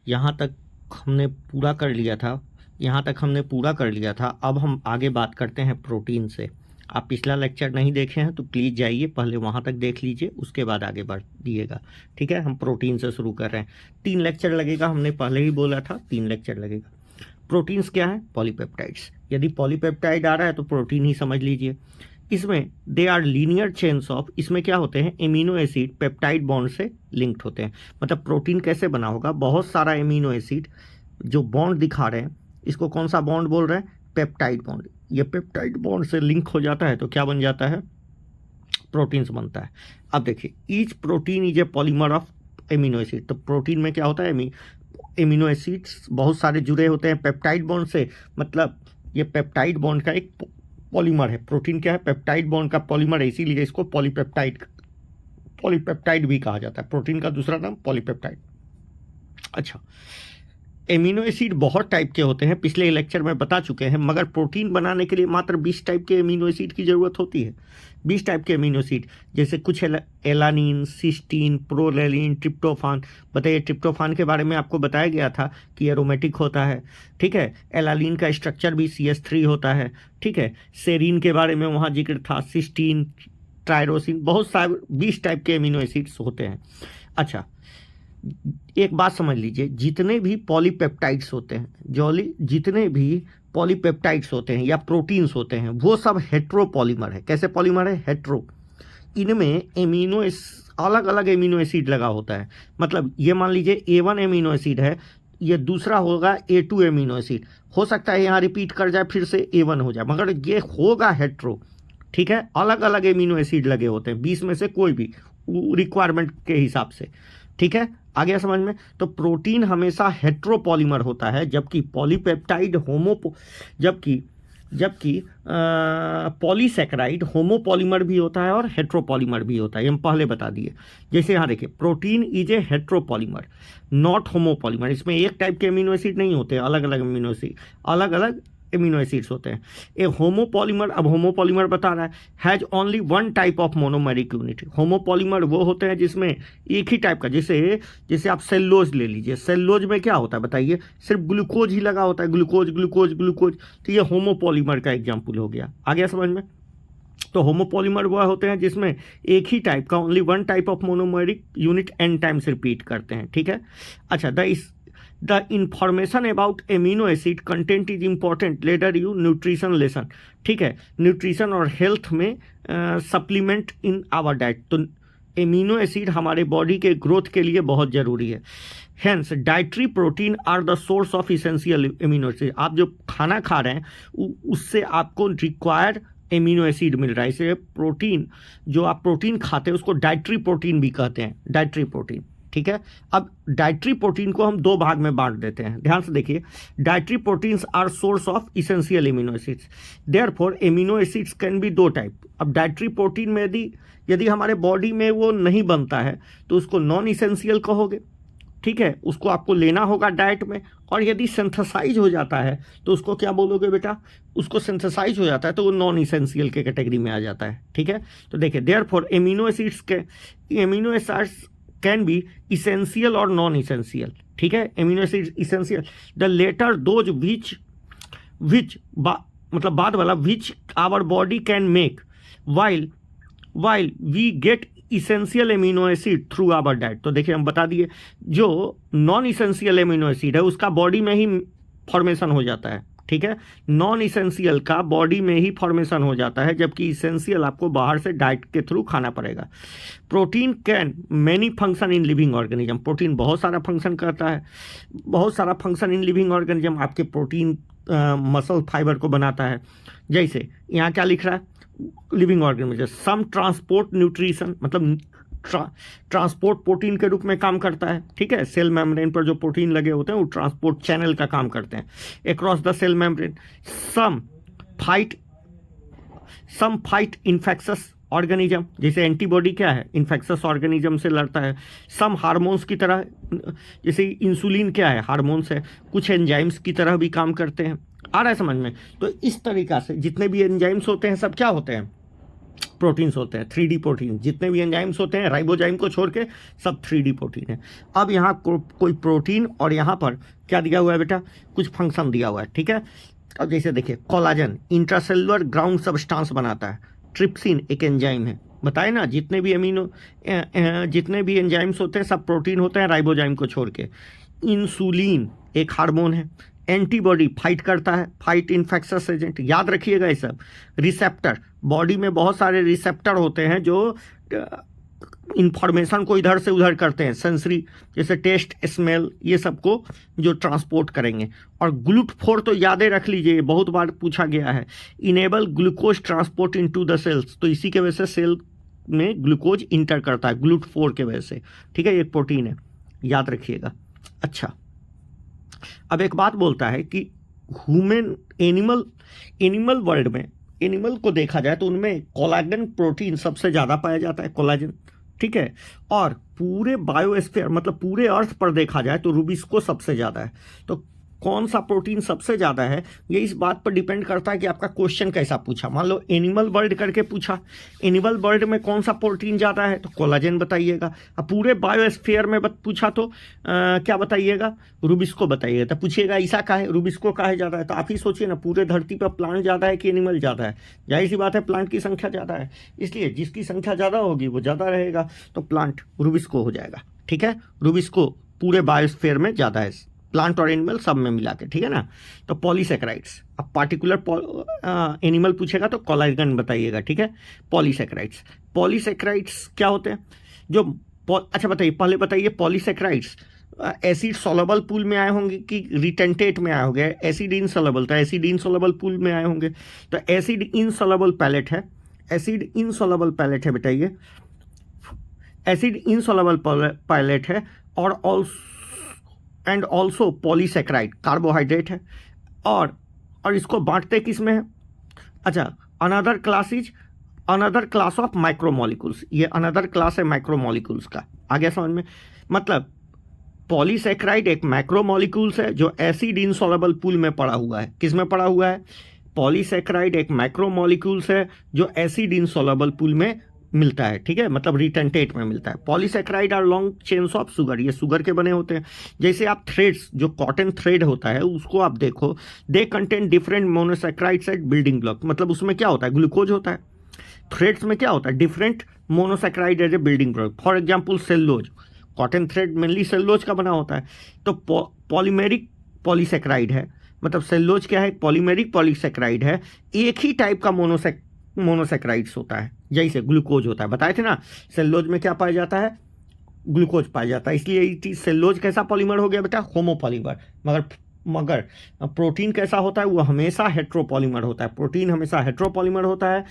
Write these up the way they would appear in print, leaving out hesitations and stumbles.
यहाँ तक हमने पूरा कर लिया था, यहाँ तक हमने पूरा कर लिया था। अब हम आगे बात करते हैं प्रोटीन से। आप पिछला लेक्चर नहीं देखे हैं तो प्लीज़ जाइए, पहले वहाँ तक देख लीजिए, उसके बाद आगे बढ़िएगा। ठीक है, हम प्रोटीन से शुरू कर रहे हैं। 3 लेक्चर लगेगा, हमने पहले ही बोला था 3 लेक्चर लगेगा। प्रोटीन्स क्या है? पॉलीपेप्टाइड्स। यदि पॉलीपेप्टाइड आ रहा है तो प्रोटीन ही समझ लीजिए। इसमें they are linear chains of, इसमें क्या होते हैं? एमिनो एसिड पेप्टाइड बॉन्ड से लिंक्ड होते हैं। मतलब प्रोटीन कैसे बना होगा? बहुत सारा एमिनो एसिड जो बॉन्ड दिखा रहे हैं, इसको कौन सा बॉन्ड बोल रहे हैं? Peptide bond. ये पेप्टाइड बॉन्ड से लिंक हो जाता है तो क्या बन जाता है? प्रोटीन्स बनता है। अब देखिए, each protein is a polymer of amino acid. तो प्रोटीन में क्या होता है? एमिनो एसिड्स बहुत सारे जुड़े होते हैं पेप्टाइड बॉन्ड से, मतलब ये पेप्टाइड बॉन्ड का एक पॉलीमर है। प्रोटीन क्या है? पेप्टाइड बॉन्ड का पॉलीमर है, इसीलिए इसको पॉलीपेप्टाइड भी कहा जाता है। प्रोटीन का दूसरा नाम पॉलीपेप्टाइड। अच्छा, एमिनो एसिड बहुत टाइप के होते हैं, पिछले लेक्चर में बता चुके हैं, मगर प्रोटीन बनाने के लिए मात्र 20 टाइप के एमिनो एसिड की ज़रूरत होती है। 20 टाइप के एमिनो एसिड, जैसे कुछ एलानिन, सिस्टीन, प्रोलेनिन, ट्रिप्टोफान। बताइए, ट्रिप्टोफान के बारे में आपको बताया गया था कि एरोमेटिक होता है। ठीक है, एलानिन का स्ट्रक्चर भी CH3 होता है। ठीक है, सेरीन के बारे में वहाँ जिक्र था, सिस्टीन, ट्राइरोसिन, बहुत सारे 20 टाइप के एमिनो एसिड्स होते हैं। अच्छा, एक बात समझ लीजिए, जितने भी पॉलीपेप्टाइड्स होते हैं, जितने भी पॉलीपेप्टाइड्स होते हैं या प्रोटीन्स होते हैं, वो सब हेट्रोपॉलीमर है। कैसे पॉलीमर है? हेट्रो। इनमें अलग अलग एमिनो एसिड लगा होता है। मतलब ये मान लीजिए A1 एमिनो एसिड है, ये दूसरा होगा A2 एमिनो एसिड। हो सकता है यहाँ रिपीट कर जाए, फिर से A1 हो जाए, मगर ये होगा हेट्रो। ठीक है, अलग अलग एमिनो एसिड लगे होते हैं, 20 में से कोई भी रिक्वायरमेंट के हिसाब से। ठीक है, आ गया समझ में? तो प्रोटीन हमेशा हेट्रोपॉलीमर होता है, जबकि पॉलीपेप्टाइड जबकि पॉलीसैकेराइड होमोपॉलीमर भी होता है और हेट्रोपॉलीमर भी होता है। हम पहले बता दिए। जैसे यहाँ देखिए, protein is a heteropolymer not homopolymer. इसमें एक टाइप के अमीनो एसिड नहीं होते, अलग अलग एमिनो एसिड्स होते हैं। ए होमोपॉलीमर, अब होमोपॉलीमर बता रहा है, has only one type of monomeric unit. Homopolymer वो होते हैं जिसमें एक ही टाइप का, जैसे आप सेल्लोज ले लीजिए। सेल्लोज में क्या होता है बताइए? सिर्फ ग्लूकोज ही लगा होता है, ग्लूकोज ग्लूकोज ग्लूकोज। तो ये होमोपॉलीमर का एग्जाम्पल हो गया। आ गया समझ में? तो होमोपॉलीमर वो होते हैं जिसमें एक ही टाइप का, only one type of monomeric unit n times repeat करते हैं। ठीक है, अच्छा, the information about amino acid content is important later you nutrition lesson. ठीक है, न्यूट्रिशन और हेल्थ में सप्लीमेंट इन आवर डाइट। तो एमिनो एसिड हमारे बॉडी के ग्रोथ के लिए बहुत ज़रूरी है। Hence dietary protein are the source of essential amino acid. आप जो खाना खा रहे हैं उससे आपको रिक्वायर्ड एमिनो एसिड मिल रहा है। इसलिए प्रोटीन, जो आप प्रोटीन खाते हैं उसको डाइटरी प्रोटीन भी कहते हैं, डाइटरी प्रोटीन। ठीक है, अब डाइटरी प्रोटीन को हम 2 भाग में बांट देते हैं। ध्यान से देखिए, dietary proteins are source of essential amino acids, therefore amino acids can be 2 type. अब डाइटरी प्रोटीन में यदि हमारे बॉडी में वो नहीं बनता है तो उसको नॉन इसेंशियल कहोगे। ठीक है, उसको आपको लेना होगा डाइट में। और यदि सिंथेसाइज हो जाता है तो उसको क्या बोलोगे बेटा? उसको सिंथेसाइज हो जाता है तो वो नॉन इसेंशियल के कैटेगरी में आ जाता है। ठीक है, तो देखिए, therefore amino acids can be essential और नॉन इसेंशियल। ठीक है, amino acid essential, the latter those which मतलब बाद वाला, which our body can make while we get essential amino acid through our diet. तो देखिए, हम बता दिए, जो नॉन इसेंशियल एमिनो एसिड है उसका बॉडी में ही फॉर्मेशन हो जाता है। ठीक है, नॉन इसेंशियल का बॉडी में ही फॉर्मेशन हो जाता है, जबकि इसेंशियल आपको बाहर से डाइट के थ्रू खाना पड़ेगा। Protein can many function in living organism. Protein बहुत सारा फंक्शन करता है, बहुत सारा फंक्शन इन लिविंग ऑर्गेनिज्म। आपके प्रोटीन मसल फाइबर को बनाता है। जैसे यहाँ क्या लिख रहा है? लिविंग ऑर्गेनिज्म सम ट्रांसपोर्ट न्यूट्रिशन, मतलब ट्रांसपोर्ट प्रोटीन के रूप में काम करता है। ठीक है, सेल मेम्ब्रेन पर जो प्रोटीन लगे होते हैं वो ट्रांसपोर्ट चैनल का काम करते हैं across the cell membrane. Some fight infectious organism, जैसे एंटीबॉडी क्या है? इन्फेक्शस ऑर्गेनिज्म से लड़ता है। सम हार्मोन्स की तरह, जैसे इंसुलिन क्या है? हार्मोन्स है। कुछ एंजाइम्स की तरह भी काम करते हैं। आ रहा है समझ में? तो इस तरीक़ा से जितने भी एंजाइम्स होते हैं सब क्या होते हैं? प्रोटीन्स होते हैं, 3D प्रोटीन, जितने भी एंजाइम्स होते हैं राइबोजाइम को छोड़ के सब 3D प्रोटीन है। अब यहाँ कोई प्रोटीन और यहाँ पर क्या दिया हुआ है बेटा, कुछ फंक्शन दिया हुआ है, ठीक है। अब जैसे देखिए कोलाजन इंट्रासेलुलर ग्राउंड सब्सटेंस बनाता है, ट्रिप्सिन एक एंजाइम है, बताए ना जितने भी एंजाइम्स होते हैं सब प्रोटीन होते हैं राइबोजाइम को छोड़ के। इंसुलिन एक हार्मोन है, एंटीबॉडी फाइट करता है, फाइट इन्फेक्शस एजेंट, याद रखिएगा ये सब। रिसेप्टर, बॉडी में बहुत सारे रिसेप्टर होते हैं जो इंफॉर्मेशन को इधर से उधर करते हैं, सेंसरी जैसे टेस्ट, स्मेल, ये सब को जो ट्रांसपोर्ट करेंगे। और GLUT4 तो यादें रख लीजिए, बहुत बार पूछा गया है, enable glucose transport into the cells, तो इसी के वजह से सेल में ग्लूकोज इंटर करता है GLUT4 के वजह से, ठीक है। ये प्रोटीन है, याद रखिएगा। अच्छा, अब एक बात बोलता है कि ह्यूमन एनिमल वर्ल्ड में, एनिमल को देखा जाए तो उनमें कोलाजन प्रोटीन सबसे ज़्यादा पाया जाता है, कोलाजन, ठीक है। और पूरे बायोस्फीयर मतलब पूरे अर्थ पर देखा जाए तो रूबिस्को सबसे ज़्यादा है। तो कौन सा प्रोटीन सबसे ज़्यादा है ये इस बात पर डिपेंड करता है कि आपका क्वेश्चन कैसा पूछा। मान लो एनिमल वर्ल्ड करके पूछा, एनिमल वर्ल्ड में कौन सा प्रोटीन ज़्यादा है तो कोलाजन बताइएगा। अब पूरे बायोस्फीयर में पूछा तो क्या बताइएगा, रूबिस्को बताइएगा। तो पूछिएगा ऐसा का है, रूबिस्को का है ज़्यादा है, तो आप ही सोचिए ना, पूरे धरती पर प्लांट ज़्यादा है कि एनिमल ज़्यादा है। जाहिर सी बात है प्लांट की संख्या ज़्यादा है, इसलिए जिसकी संख्या ज़्यादा होगी वो ज़्यादा रहेगा, तो प्लांट रूबिस्को हो जाएगा, ठीक है। रूबिस्को पूरे बायोस्फीयर में ज़्यादा है, प्लांट और एनिमल सब में मिला के, ठीक है ना। तो पॉलीसेकेराइड्स, अब पार्टिकुलर एनिमल पूछेगा तो कोलाजन बताइएगा, ठीक है। पॉलीसेकेराइड्स क्या होते हैं जो अच्छा बताइए, पहले बताइए पॉलीसेकेराइड्स एसिड सोलेबल पूल में आए होंगे कि रिटेंटेट में आए होंगे, एसिड इनसोलेबल, तो एसिड इनसोलेबल पूल में आए होंगे। तो एसिड इनसोलेबल पैलेट है, एसिड इनसोलेबल पैलेट है बेटा, ये एसिड इनसोलेबल पैलेट है। और ऑल्सो पॉलीसेकेराइड कार्बोहाइड्रेट है। और इसको बांटते किस में है, अच्छा अनदर क्लास ऑफ माइक्रोमोलिक्यूल्स, ये अनदर क्लास है माइक्रोमोलिक्यूल्स का, आ गया समझ में। मतलब पॉलीसेकेराइड एक माइक्रोमोलिक्यूल्स है जो एसिड इनसोलेबल पूल में पड़ा हुआ है, किस में पड़ा हुआ है, पॉलीसेकेराइड एक माइक्रोमोलिक्यूल्स है जो एसिड इनसोलेबल पूल में मिलता है, ठीक है, मतलब रिटेंटेट में मिलता है। Polysaccharide are long chains of sugar, ये शुगर के बने होते हैं। जैसे आप थ्रेड्स, जो कॉटन थ्रेड होता है उसको आप देखो, they contain different monosaccharides at building block, मतलब उसमें क्या होता है, ग्लूकोज होता है। थ्रेड्स में क्या होता है, different monosaccharide as a building block. For example cellulose, cotton thread mainly cellulose का बना होता है। तो पॉलीमेरिक पॉलीसेकेराइड है, मतलब सेलुलोज क्या है, पॉलीमेरिक पॉलीसेकेराइड है। एक ही टाइप का मोनोसेकेराइड्स होता है, जैसे ग्लूकोज होता है, बताए थे ना, सेलुलोज में क्या पाया जाता है, ग्लूकोज पाया जाता है। इसलिए सेलुलोज कैसा पॉलीमर हो गया बेटा, होमोपॉलीमर। मगर प्रोटीन कैसा होता है, वो हमेशा हेट्रोपॉलीमर होता है, प्रोटीन हमेशा हेट्रोपॉलीमर होता है,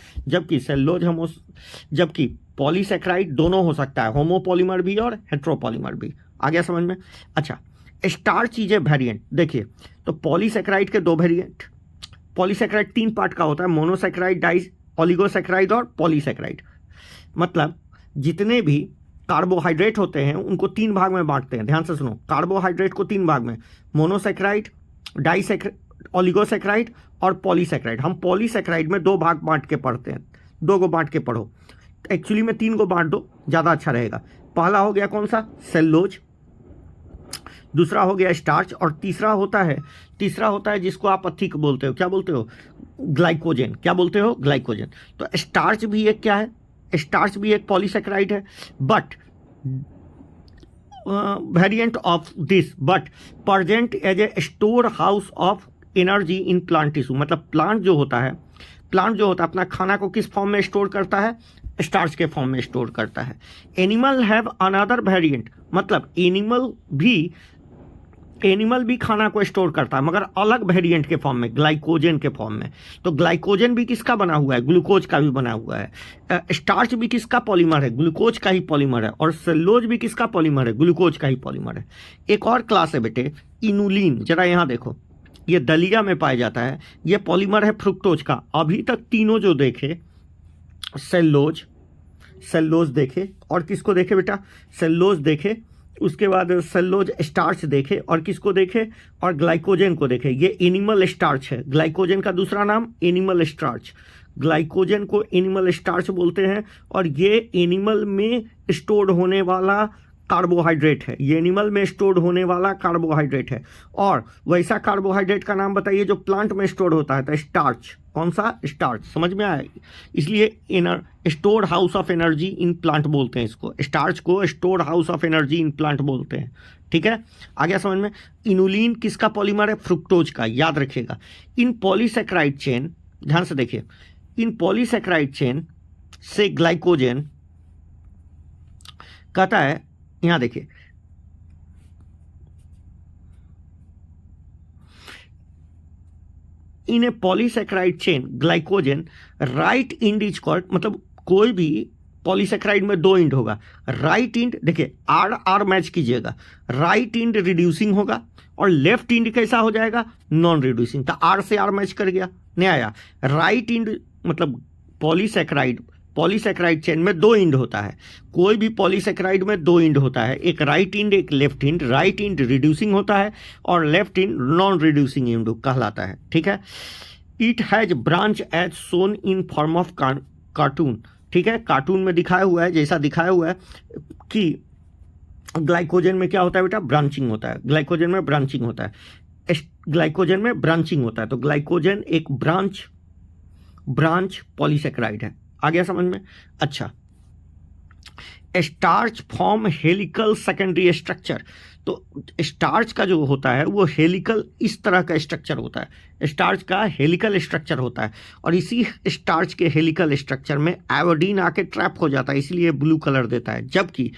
जबकि पॉलीसेकेराइड दोनों हो सकता है, होमोपॉलीमर भी और हेट्रोपॉलीमर भी। आ गया समझ में। अच्छा, स्टार चीजें वेरिएंट देखिए, तो पॉलीसेकेराइड के दो वेरिएंट, पॉलीसेकेराइड 3 पार्ट का होता है, मोनोसेकेराइड, डाई ओलिगोसेकेराइड और पॉलीसेकेराइड। मतलब जितने भी कार्बोहाइड्रेट होते हैं उनको 3 भाग में बांटते हैं, ध्यान से सुनो, कार्बोहाइड्रेट को 3 भाग में, मोनोसेकेराइड, ओलिगोसेकेराइड और पॉलीसेकेराइड। हम पॉलीसेकेराइड में 2 भाग बांट के पढ़ते हैं, 2 को बांट के पढ़ो, एक्चुअली में 3 को बांट दो, ज़्यादा अच्छा रहेगा। पहला हो गया कौन सा, सेलुलोज, दूसरा हो गया स्टार्च, और तीसरा होता है जिसको आप अथिक बोलते हो, क्या बोलते हो, ग्लाइकोजन, क्या बोलते हो, ग्लाइकोजन। तो स्टार्च भी एक क्या है, स्टार्च भी एक पॉलीसेकेराइड है, but variant of this, but present as a store house of energy in plant tissue. मतलब प्लांट जो होता है अपना खाना को किस फॉर्म में स्टोर करता है, स्टार्च के फॉर्म में स्टोर करता है। एनिमल हैव अनदर वेरिएंट, मतलब एनिमल भी खाना को स्टोर करता है मगर अलग वेरिएंट के फॉर्म में, ग्लाइकोजन के फॉर्म में। तो ग्लाइकोजन भी किसका बना हुआ है, ग्लूकोज का भी बना हुआ है। स्टार्च भी किसका पॉलीमर है, ग्लूकोज का ही पॉलीमर है। और सेलुलोज भी किसका पॉलीमर है, ग्लूकोज का ही पॉलीमर है। एक और क्लास है बेटे इनुलिन, जरा यहाँ देखो, ये दलिया में पाया जाता है, ये पॉलीमर है फ्रुक्टोज का। अभी तक तीनों जो देखे, सेलुलोज देखे, और किसको देखे बेटा, सेलुलोज देखे, उसके बाद सेलुलोज स्टार्च देखे, और किसको देखे, और ग्लाइकोजन को देखे। ये एनिमल स्टार्च है, ग्लाइकोजन का दूसरा नाम एनिमल स्टार्च, ग्लाइकोजन को एनिमल स्टार्च बोलते हैं, और ये एनिमल में स्टोर्ड होने वाला कार्बोहाइड्रेट है, ये एनिमल में स्टोर्ड होने वाला कार्बोहाइड्रेट है। और वैसा कार्बोहाइड्रेट का नाम बताइए जो प्लांट में स्टोर्ड होता है, तो स्टार्च। कौन सा? स्टार्च। समझ में आया? इसलिए stored house of energy in plant बोलते हैं इसको, स्टार्च को stored house of energy in plant बोलते हैं। ठीक है, आ गया समझ में? इनुलिन किसका पॉलीमर है? फ्रुक्टोज का, याद रखिएगा। इन पॉलीसेक्राइड चेन, ध्यान से देखिए, इन पॉलीसेक्राइड चेन से ग्लाइकोजन कहता है, यहां देखिए, in a polysaccharide chain glycogen right end is called, मतलब कोई भी पॉलीसेक्राइड में दो इंड होगा, राइट इंड, देखिए आर आर मैच कीजिएगा, राइट इंड रिड्यूसिंग होगा और लेफ्ट इंड कैसा हो जाएगा? Non reducing. तो आर से आर मैच कर गया, नहीं आया। राइट इंड मतलब पॉलीसेक्राइड चेन में दो इंड होता है, कोई भी पॉलीसेक्राइड में दो इंड होता है, एक राइट इंड एक left end. Right end reducing होता है और left end non reducing end कहलाता है। ठीक है, it has branch as shown in form of cartoon. ठीक है, कार्टून में दिखाया हुआ है, जैसा दिखाया हुआ है कि ग्लाइकोजन में क्या होता है बेटा? ब्रांचिंग होता है, ग्लाइकोजन में ब्रांचिंग होता है, ग्लाइकोजन में ब्रांचिंग होता है। तो ग्लाइकोजन एक ब्रांच पॉलीसेक्राइड है। आ गया समझ में? अच्छा, starch form helical secondary structure. तो स्टार्च का जो होता है वो हेलिकल, इस तरह का स्ट्रक्चर होता है, स्टार्च का हेलिकल स्ट्रक्चर होता है, और इसी स्टार्च के हेलिकल स्ट्रक्चर में आयोडीन आके ट्रैप हो जाता है, इसलिए ब्लू कलर देता है। जबकि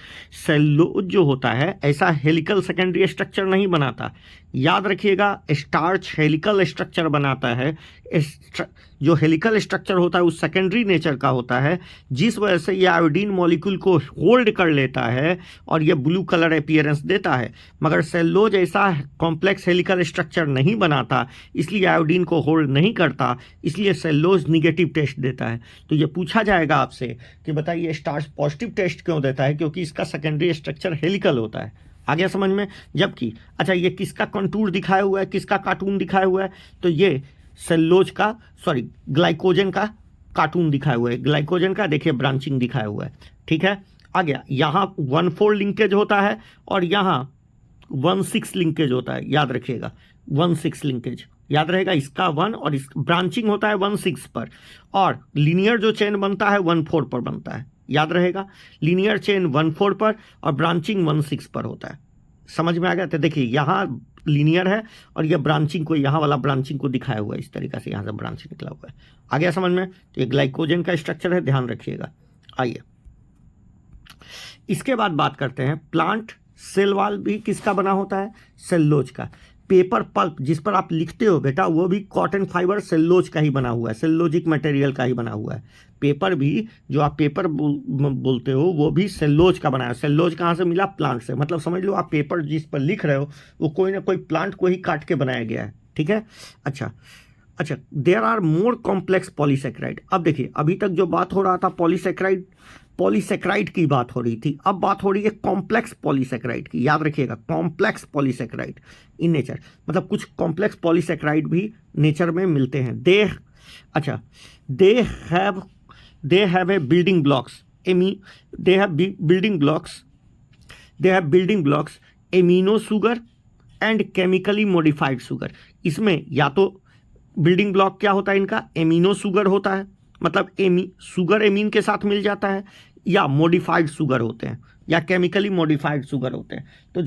सेल्यूलोज जो होता है ऐसा हेलिकल सेकेंडरी स्ट्रक्चर नहीं बनाता। याद रखिएगा, स्टार्च हेलिकल स्ट्रक्चर बनाता है, जो हेलिकल स्ट्रक्चर होता है वो सेकेंडरी नेचर का होता है, जिस वजह से ये आयोडीन मॉलिक्यूल को होल्ड कर लेता है और ये ब्लू कलर अपीयरेंस देता है। मगर सेल्यूलोज ऐसा कॉम्प्लेक्स हेलिकल स्ट्रक्चर नहीं बनाता, इसलिए आयोडीन को होल्ड नहीं करता, इसलिए सेल्यूलोज निगेटिव टेस्ट देता है। तो ये पूछा जाएगा आपसे कि बताइए स्टार्च पॉजिटिव टेस्ट क्यों देता है? क्योंकि इसका सेकेंडरी स्ट्रक्चर हेलिकल होता है। आ गया समझ में? जबकि अच्छा, ये किसका कंटूर दिखाया हुआ है, किसका कार्टून दिखाया हुआ है? तो ये सेल्यूलोज का, ग्लाइकोजन का कार्टून दिखाया हुआ है। ग्लाइकोजन का देखिए ब्रांचिंग दिखाया हुआ है। ठीक है, आ गया। यहाँ 1,4 लिंकेज होता है और यहाँ 1,6 लिंकेज होता है, याद रखिएगा 1,6 लिंकेज, याद रहेगा। इसका 1 और इस ब्रांचिंग होता है 1,6 पर, और लीनियर जो चेन बनता है 1,4 पर बनता है, याद रहेगा। लीनियर चेन 1,4 पर और ब्रांचिंग 1,6 पर होता है। समझ में आ गया? तो देखिए यहाँ लीनियर है और ये ब्रांचिंग को, यहाँ वाला ब्रांचिंग को दिखाया हुआ है इस तरीके से, यहाँ से ब्रांच निकला हुआ है। आ गया समझ में? तो ये ग्लाइकोजन का स्ट्रक्चर है, ध्यान रखिएगा। आइए इसके बाद बात करते हैं प्लांट सेल वॉल भी किसका बना होता है? सेल्यूलोज का। पेपर पल्प जिस पर आप लिखते हो बेटा, वो भी कॉटन फाइबर सेल्यूलोज का ही बना हुआ है, सेल्यूलोजिक मटेरियल का ही बना हुआ है। पेपर भी, जो आप पेपर बोलते हो, वो भी सेल्यूलोज का बना है। सेल्यूलोज कहाँ से मिला? प्लांट से। मतलब समझ लो आप पेपर जिस पर लिख रहे हो वो कोई ना कोई प्लांट को ही काट के बनाया गया है। ठीक है, अच्छा, there are more complex polysaccharide. अब देखिए, अभी तक जो बात हो रहा था पॉलीसेक्राइड की बात हो रही थी, अब बात हो रही है कॉम्प्लेक्स पॉलीसेक्राइड की। याद रखिएगा, कॉम्प्लेक्स पॉलीसेक्राइड इन नेचर, मतलब कुछ कॉम्प्लेक्स पॉलीसेक्राइड भी नेचर में मिलते हैं। They have a building blocks, they have building blocks amino sugar and chemically modified sugar. इसमें या तो बिल्डिंग ब्लॉक क्या होता है इनका? एमिनो शुगर होता है, मतलब शुगर एमीन के साथ मिल जाता है, या मॉडिफाइड शुगर होते हैं, या केमिकली मॉडिफाइड शुगर होते हैं। तो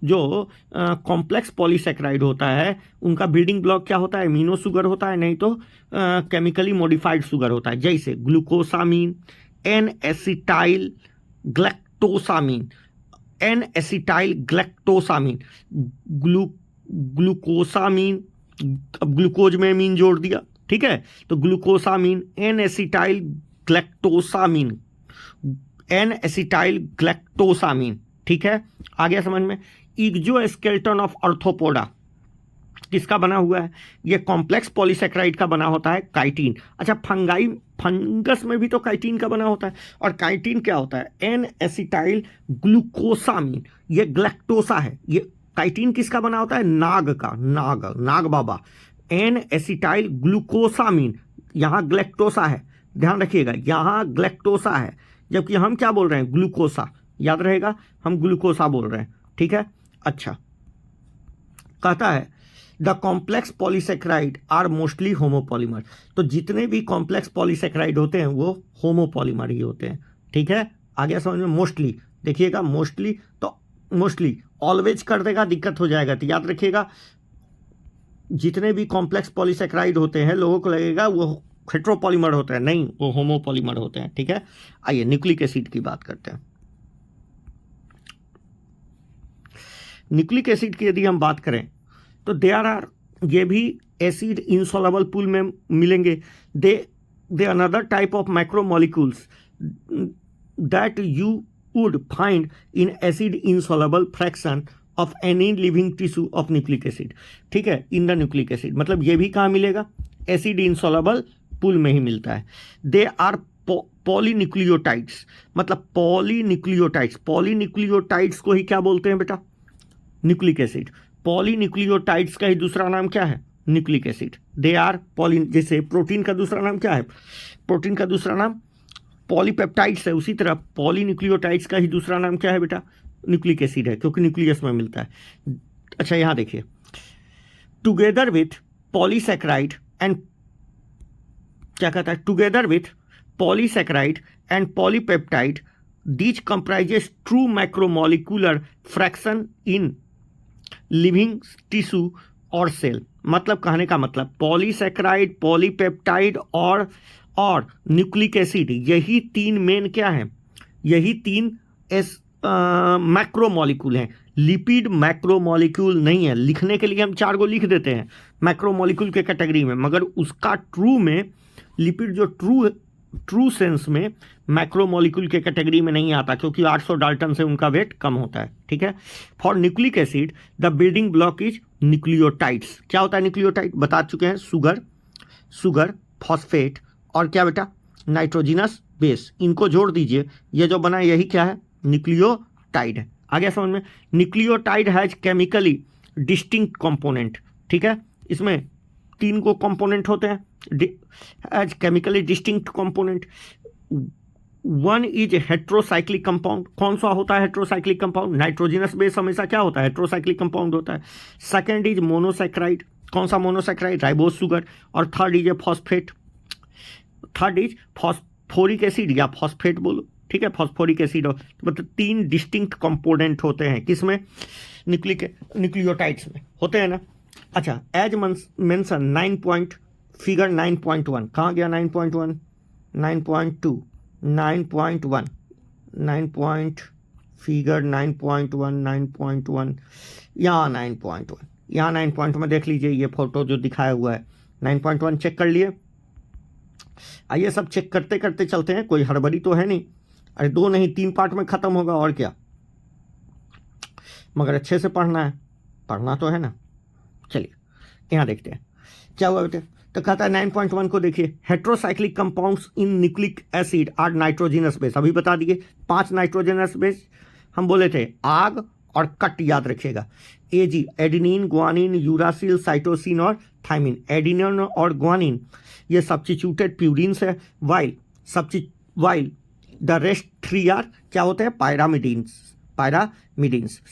जो कॉम्प्लेक्स पॉलीसेक्राइड होता है उनका बिल्डिंग ब्लॉक क्या होता है? एमिनो शुगर होता है, नहीं तो केमिकली मॉडिफाइड शुगर होता है, जैसे ग्लूकोसामीन, एन एसिटाइल ग्लैक्टोसामीन, ग्लूकोसामीन, अब ग्लूकोज में एमीन जोड़ दिया। ठीक है, तो ग्लूकोसामीन, एन एसिटाइल ग्लैक्टोसामीन। ठीक है, आ गया समझ में? एक्सोस्केलेटन ऑफ आर्थ्रोपोडा किसका बना हुआ है? ये कॉम्प्लेक्स पॉलीसेक्राइड का बना होता है, काइटिन। अच्छा, फंगस में भी तो काइटिन का बना होता है, और काइटिन क्या होता है? एन एसिटाइल ग्लूकोसामीन, ये ग्लैक्टोसा है। ये काइटिन किसका बना होता है? नाग का, नाग बाबा। एन एसिटाइल ग्लूकोसामीन, यहाँ ग्लैक्टोसा है, ध्यान रखिएगा, यहाँ ग्लैक्टोसा है, जबकि हम क्या बोल रहे हैं, ग्लूकोसा, याद रहेगा, हम ग्लूकोसा बोल रहे हैं, ठीक है। अच्छा, कहता है the complex polysaccharide are mostly homopolymer, तो जितने भी कॉम्प्लेक्स पॉलीसेक्राइड होते हैं वो होमोपॉलीमर ही होते हैं, ठीक है। आगे समझ में, मोस्टली देखिएगा, मोस्टली तो मोस्टली ऑलवेज कर देगा, दिक्कत हो जाएगा, तो याद रखिएगा जितने भी कॉम्प्लेक्स पॉलीसेक्राइड होते हैं लोगों को लगेगा वो हेट्रोपॉलीमर होते हैं, नहीं, वो होमोपॉलीमर होते हैं, ठीक है। आइए न्यूक्लिक एसिड की बात करते हैं। न्यूक्लिक एसिड की यदि हम बात करें तो देयर आर, ये भी एसिड इनसॉल्युबल पूल में मिलेंगे। They another type of macromolecules that you would find in acid insoluble fraction of any living tissue of nucleic acid, ठीक है, इन द न्यूक्लिक एसिड, मतलब ये भी कहाँ मिलेगा, एसिड इनसॉल्युबल पूल में ही मिलता है। दे आर पॉलीन्यूक्लियोटाइड्स, मतलब पॉलीन्यूक्लियोटाइड्स, पॉलीन्यूक्लियोटाइड्स को ही क्या बोलते हैं बेटा, न्यूक्लिक एसिड। पॉलीन्यूक्लियोटाइड्स का ही दूसरा नाम क्या है, nucleic acid. They are poly, जैसे प्रोटीन का दूसरा नाम क्या है, प्रोटीन का दूसरा नाम पॉलीपेप्टाइड्स है, उसी तरह पॉलीन्यूक्लियोटाइड्स का ही दूसरा नाम क्या है बेटा, न्यूक्लिक एसिड है, क्योंकि न्यूक्लियस में मिलता है। अच्छा यहाँ देखिए, टुगेदर विथ पॉलीसैकेराइड एंड, क्या कहता है, together with polysaccharide and polypeptide these comprises true macromolecular fraction in living tissue और सेल, मतलब कहने का मतलब पॉलीसैकेराइड, पॉलीपेप्टाइड और न्यूक्लिक एसिड, यही तीन मेन क्या है, यही तीन मैक्रोमोलिक्यूल हैं। लिपिड मैक्रोमोलिक्यूल नहीं है, लिखने के लिए हम 4 को लिख देते हैं मैक्रोमोलिक्यूल के कैटेगरी में, मगर उसका ट्रू में लिपिड जो ट्रू सेंस में मैक्रोमोलिक्यूल के कैटेगरी में नहीं आता, क्योंकि 800 डाल्टन से उनका वेट कम होता है, ठीक है। For nucleic acid the building block is nucleotides. क्या होता है न्यूक्लियोटाइड, बता चुके हैं, शुगर, फॉस्फेट और क्या बेटा, नाइट्रोजिनस बेस, इनको जोड़ दीजिए, ये जो बना यही क्या है, न्यूक्लियोटाइड है। आगे समझ में, nucleotide has chemically distinct component, ठीक है, इसमें 3 को कंपोनेंट होते हैं, as chemically distinct component. One is heterocyclic compound, कौन सा होता है हेट्रोसाइक्लिक कंपाउंड, नाइट्रोजिनस बेस हमेशा क्या होता है, हेट्रोसाइक्लिक कंपाउंड होता है। सेकेंड इज मोनोसैकेराइड, कौन सा मोनोसैकेराइड, राइबोज शुगर। और third is a phosphate, third is phosphoric acid या फॉस्फेट बोलो, ठीक है, फॉस्फोरिक एसिड, मतलब 3 डिस्टिंक्ट कंपोनेंट होते हैं, किसमें, न्यूक्लियोटाइड्स में होते हैं ना। अच्छा, एज मेंशन 9 पॉइंट, फिगर 9.1 कहाँ गया, 9.1, 9.2, 9.1, 9 पॉइंट, फिगर 9.1, 9.1, यहाँ 9.1, यहाँ 9 में देख लीजिए, ये फोटो जो दिखाया हुआ है 9.1 चेक कर लिए। आइए सब चेक करते करते चलते हैं, कोई हड़बड़ी तो है नहीं, अरे 2 नहीं 3 पार्ट में ख़त्म होगा और क्या, मगर अच्छे से पढ़ना है, पढ़ना तो है ना। चलिए यहाँ देखते हैं क्या हुआ बेटे, तो कहता है 9.1 को देखिए, heterocyclic compounds in nucleic acid are nitrogenous base, अभी बता दिए 5 नाइट्रोजिनस बेस हम बोले थे, आग और कट याद रखिएगा, एजी, एडिनिन, ग्वानिन, यूरासिल, साइटोसिन और थाइमिन। एडिनिन और ग्वानिन ये सब्स्टिट्यूटेड प्यूरिन्स है, वाइल द रेस्ट 3 आर क्या होते हैं, पायरामिडीन्स,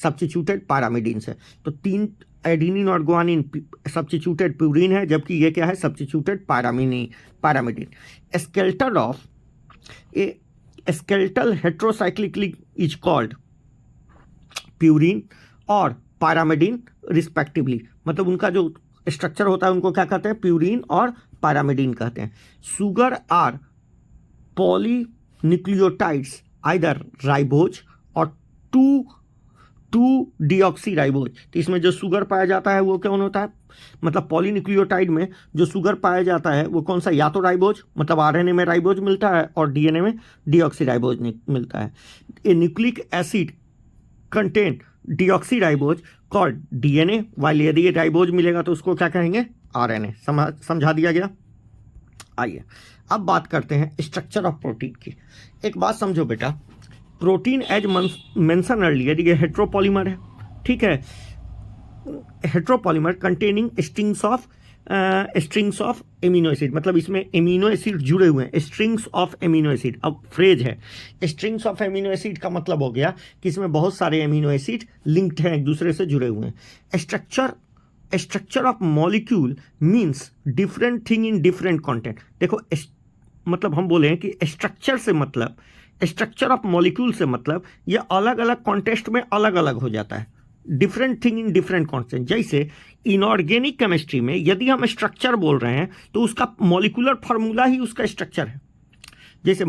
सब्स्टिट्यूटेड पायरामिडीन्स है। तो 3 एडिनिन और ग्वानिन सब्स्टिट्यूटेड प्यूरिन है, जबकि ये क्या है, substituted pyrimidine. Skeletal of A skeletal heterocyclic is called purine और पायरामिडीन रिस्पेक्टिवली, मतलब उनका जो स्ट्रक्चर होता है उनको क्या कहते हैं, प्यूरिन और पायरामिडीन कहते हैं। Sugar are polynucleotides either ribose और 2 डीऑक्सी राइबोज, तो इसमें जो शुगर पाया जाता है वो कौन होता है, मतलब पॉलीन्यूक्लियोटाइड में जो शुगर पाया जाता है वो कौन सा, या तो राइबोज, मतलब आरएनए में राइबोज मिलता है और डीएनए में डीऑक्सी राइबोज मिलता है। A nucleic acid contain deoxy ribose called DNA, while यदि ये राइबोज मिलेगा तो उसको क्या कहेंगे, आरएनए। समझा दिया गया। आइए अब बात करते हैं स्ट्रक्चर ऑफ प्रोटीन की। एक बात समझो बेटा, प्रोटीन एज मेंशन अर्लियर ये हेट्रोपॉलीमर है, ठीक है, heteropolymer containing strings of strings of amino acid, मतलब इसमें एमिनो एसिड जुड़े हुए हैं, स्ट्रिंग्स ऑफ एमिनो एसिड। अब फ्रेज है स्ट्रिंग्स ऑफ एमिनो एसिड का मतलब हो गया कि इसमें बहुत सारे एमिनो एसिड लिंक्ड हैं, एक दूसरे से जुड़े हुए हैं। Structure of molecule means different thing in different content. देखो मतलब हम बोले हैं कि स्ट्रक्चर से मतलब, स्ट्रक्चर ऑफ मॉलिक्यूल से मतलब ये अलग अलग कॉन्टेक्स्ट में अलग अलग हो जाता है, different thing in different context. जैसे इनऑर्गेनिक केमिस्ट्री में यदि हम स्ट्रक्चर बोल रहे हैं तो उसका मॉलिक्यूलर फार्मूला ही उसका स्ट्रक्चर है। जैसे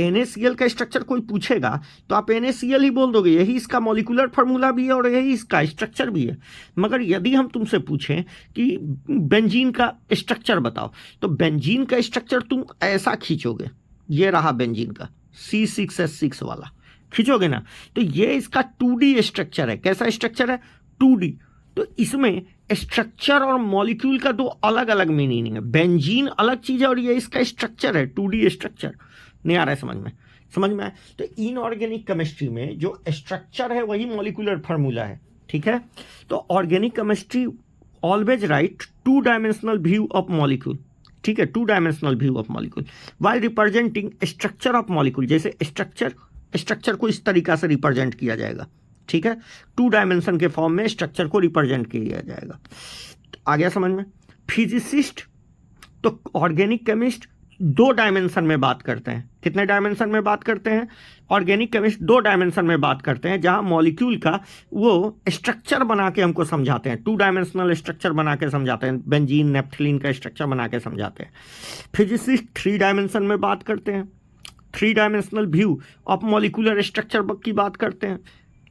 NaCl का स्ट्रक्चर कोई पूछेगा तो आप NaCl ही बोल दोगे, यही इसका मॉलिक्यूलर फार्मूला भी है और यही इसका स्ट्रक्चर भी है। मगर यदि हम तुमसे पूछें कि बेंजीन का स्ट्रक्चर बताओ, तो बेंजीन का स्ट्रक्चर तुम ऐसा खींचोगे, ये रहा बेंजीन का C6H6 वाला, खींचोगे ना, तो ये इसका 2D स्ट्रक्चर है। कैसा स्ट्रक्चर है? 2D। तो इसमें स्ट्रक्चर और मॉलिक्यूल का दो अलग अलग मीनिंग है। बेंजीन अलग चीज़ है और ये इसका स्ट्रक्चर है, 2D स्ट्रक्चर। नहीं आ रहा है समझ में आए? तो इनऑर्गेनिक केमिस्ट्री में जो स्ट्रक्चर है वही मॉलिक्यूलर फार्मूला है, ठीक है। तो organic chemistry always right 2 dimensional view of molecule, ठीक है, 2 dimensional view of molecule while representing structure of molecule. जैसे स्ट्रक्चर को इस तरीका से रिप्रेजेंट किया जाएगा, ठीक है, 2 डायमेंशन के फॉर्म में स्ट्रक्चर को रिप्रेजेंट किया जाएगा। आ गया समझ में? फिजिसिस्ट तो ऑर्गेनिक केमिस्ट 2 डायमेंशन में बात करते हैं। कितने डायमेंशन में बात करते हैं? ऑर्गेनिक केमिस्ट 2 डायमेंशन में बात करते हैं, जहां मॉलिक्यूल का वो स्ट्रक्चर बना के हमको समझाते हैं, 2 डायमेंशनल स्ट्रक्चर बना के समझाते हैं, बेंजीन नेप्थलीन का स्ट्रक्चर बना के समझाते हैं। फिजिसिस्ट 3 डायमेंशन में बात करते हैं, 3 dimensional view of molecular structure की बात करते हैं,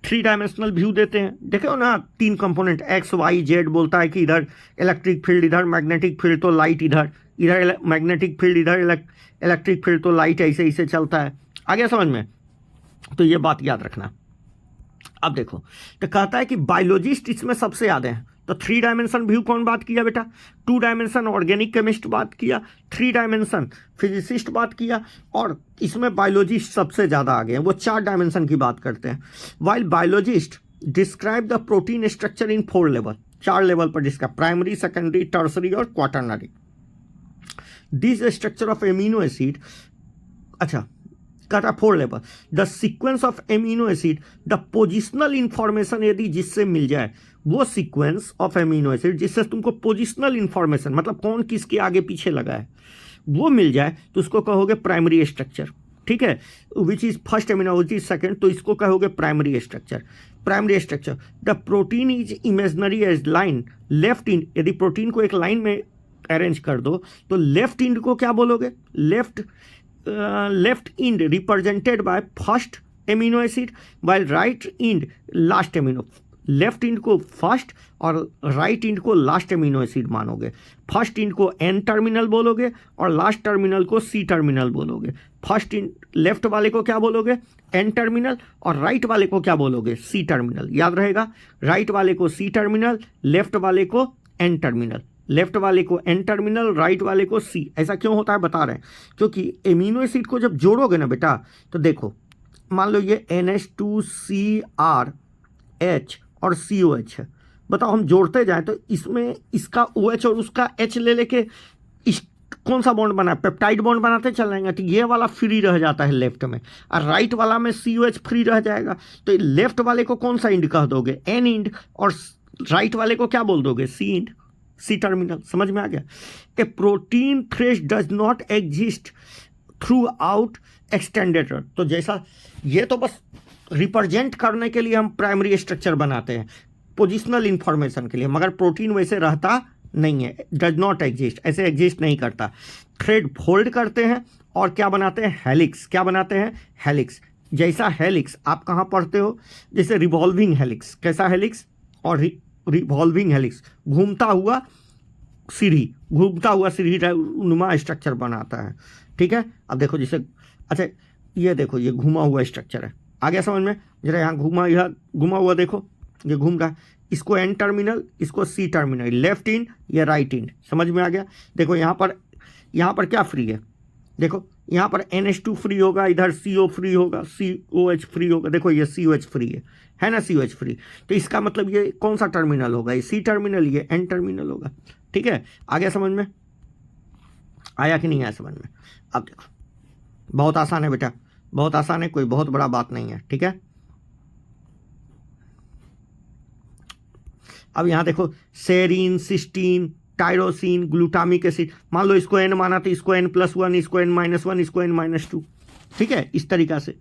3 डायमेंशनल व्यू देते हैं। देखो ना, 3 कंपोनेंट X Y Z बोलता है कि इधर इलेक्ट्रिक फील्ड, इधर मैग्नेटिक फील्ड तो लाइट, इधर मैग्नेटिक फील्ड, इधर इलेक्ट्रिक फील्ड तो लाइट, ऐसे चलता है। आ गया समझ में? तो ये बात याद रखना। अब देखो, तो कहता है कि बायोलॉजिस्ट इसमें सबसे ज़्यादा हैं। तो 3 डायमेंशन व्यू कौन बात किया बेटा? 2 डायमेंशन ऑर्गेनिक केमिस्ट बात किया, 3 डायमेंशन फिजिसिस्ट बात किया, और इसमें बायोलॉजिस्ट सबसे ज़्यादा आगे हैं, वो 4 डायमेंशन की बात करते हैं। While biologist describe the protein structure in 4 level, 4 level पर डिस्क्राइब, प्राइमरी, सेकेंडरी, टर्सरी और quaternary. This structure of amino acid, अच्छा कहता 4 level, the sequence of amino acid, the positional information यदि जिससे मिल जाए, वो सीक्वेंस ऑफ एमिनो एसिड जिससे तुमको पोजिशनल इंफॉर्मेशन, मतलब कौन किसके आगे पीछे लगा है, वो मिल जाए तो उसको कहोगे प्राइमरी स्ट्रक्चर, ठीक है। Which is first amino, which is second, तो इसको कहोगे primary structure. Primary structure, the protein is imaginary as line left in, यदि प्रोटीन को एक लाइन में अरेंज कर दो तो लेफ्ट इंड को क्या बोलोगे? Left end represented by first amino acid, while right end last amino. Left end को फर्स्ट और राइट इंड को लास्ट एमिनो एसिड मानोगे। फर्स्ट इंड को N टर्मिनल बोलोगे और लास्ट टर्मिनल को C टर्मिनल बोलोगे। फर्स्ट इंड लेफ्ट वाले को क्या बोलोगे? N टर्मिनल, और राइट वाले को क्या बोलोगे? C terminal. याद रहेगा, राइट वाले को C टर्मिनल, लेफ्ट वाले को N टर्मिनल, लेफ्ट वाले को N टर्मिनल, राइट वाले को C। ऐसा क्यों होता है बता रहे हैं, क्योंकि एमिनो एसिड को जब जोड़ोगे ना बेटा, तो देखो मान लो ये NH2CrH और COH है, बताओ हम जोड़ते जाएं तो इसमें इसका OH और उसका H ले लेके कौन सा बॉन्ड बना, पेप्टाइड बॉन्ड बनाते चल जाएंगे, तो ये वाला फ्री रह जाता है लेफ्ट में, और राइट वाला में COH फ्री रह जाएगा। तो लेफ्ट वाले को कौन सा इंड कह दोगे? N इंड, और राइट वाले को क्या बोल दोगे? C end, C terminal. समझ में आ गया? A protein thread does not exist throughout extended. तो जैसा ये तो बस रिप्रेजेंट करने के लिए हम प्राइमरी स्ट्रक्चर बनाते हैं, पोजिशनल इंफॉर्मेशन के लिए, मगर प्रोटीन वैसे रहता नहीं है, डज नॉट एग्जिस्ट, ऐसे एग्जिस्ट नहीं करता। थ्रेड फोल्ड करते हैं और क्या बनाते हैं? हेलिक्स। क्या बनाते हैं? हेलिक्स। जैसा हेलिक्स आप कहाँ पढ़ते हो? जैसे रिवॉल्विंग हेलिक्स। कैसा हेलिक्स? और रिवॉल्विंग हेलिक्स, घूमता हुआ सीढ़ी, घूमता हुआ सीढ़ी नुमा स्ट्रक्चर बनाता है, ठीक है। अब देखो जैसे, अच्छा ये देखो, ये घुमा हुआ स्ट्रक्चर है, आ गया समझ में? जरा यहाँ घुमा हुआ देखो, ये घूम रहा है, इसको N टर्मिनल, इसको C टर्मिनल, लेफ्ट इंड या राइट इंड। समझ में आ गया? देखो यहाँ पर क्या फ्री है, देखो यहाँ पर NH2 फ्री होगा, इधर CO फ्री होगा, COH फ्री होगा। देखो ये COH फ्री है ना, COH फ्री। तो इसका मतलब ये कौन सा टर्मिनल होगा, ये C टर्मिनल, ये N टर्मिनल होगा। ठीक है, आ गया समझ में, आया कि नहीं आया समझ में? अब देखो बहुत आसान है बेटा, बहुत आसान है, कोई बहुत बड़ा बात नहीं है। ठीक है, अब यहां देखो serine, cysteine, tyrosine, glutamic acid, मान लो इसको N माना तो इसको N+1, इसको N-1, इसको N-2। ठीक है, इस तरीका से।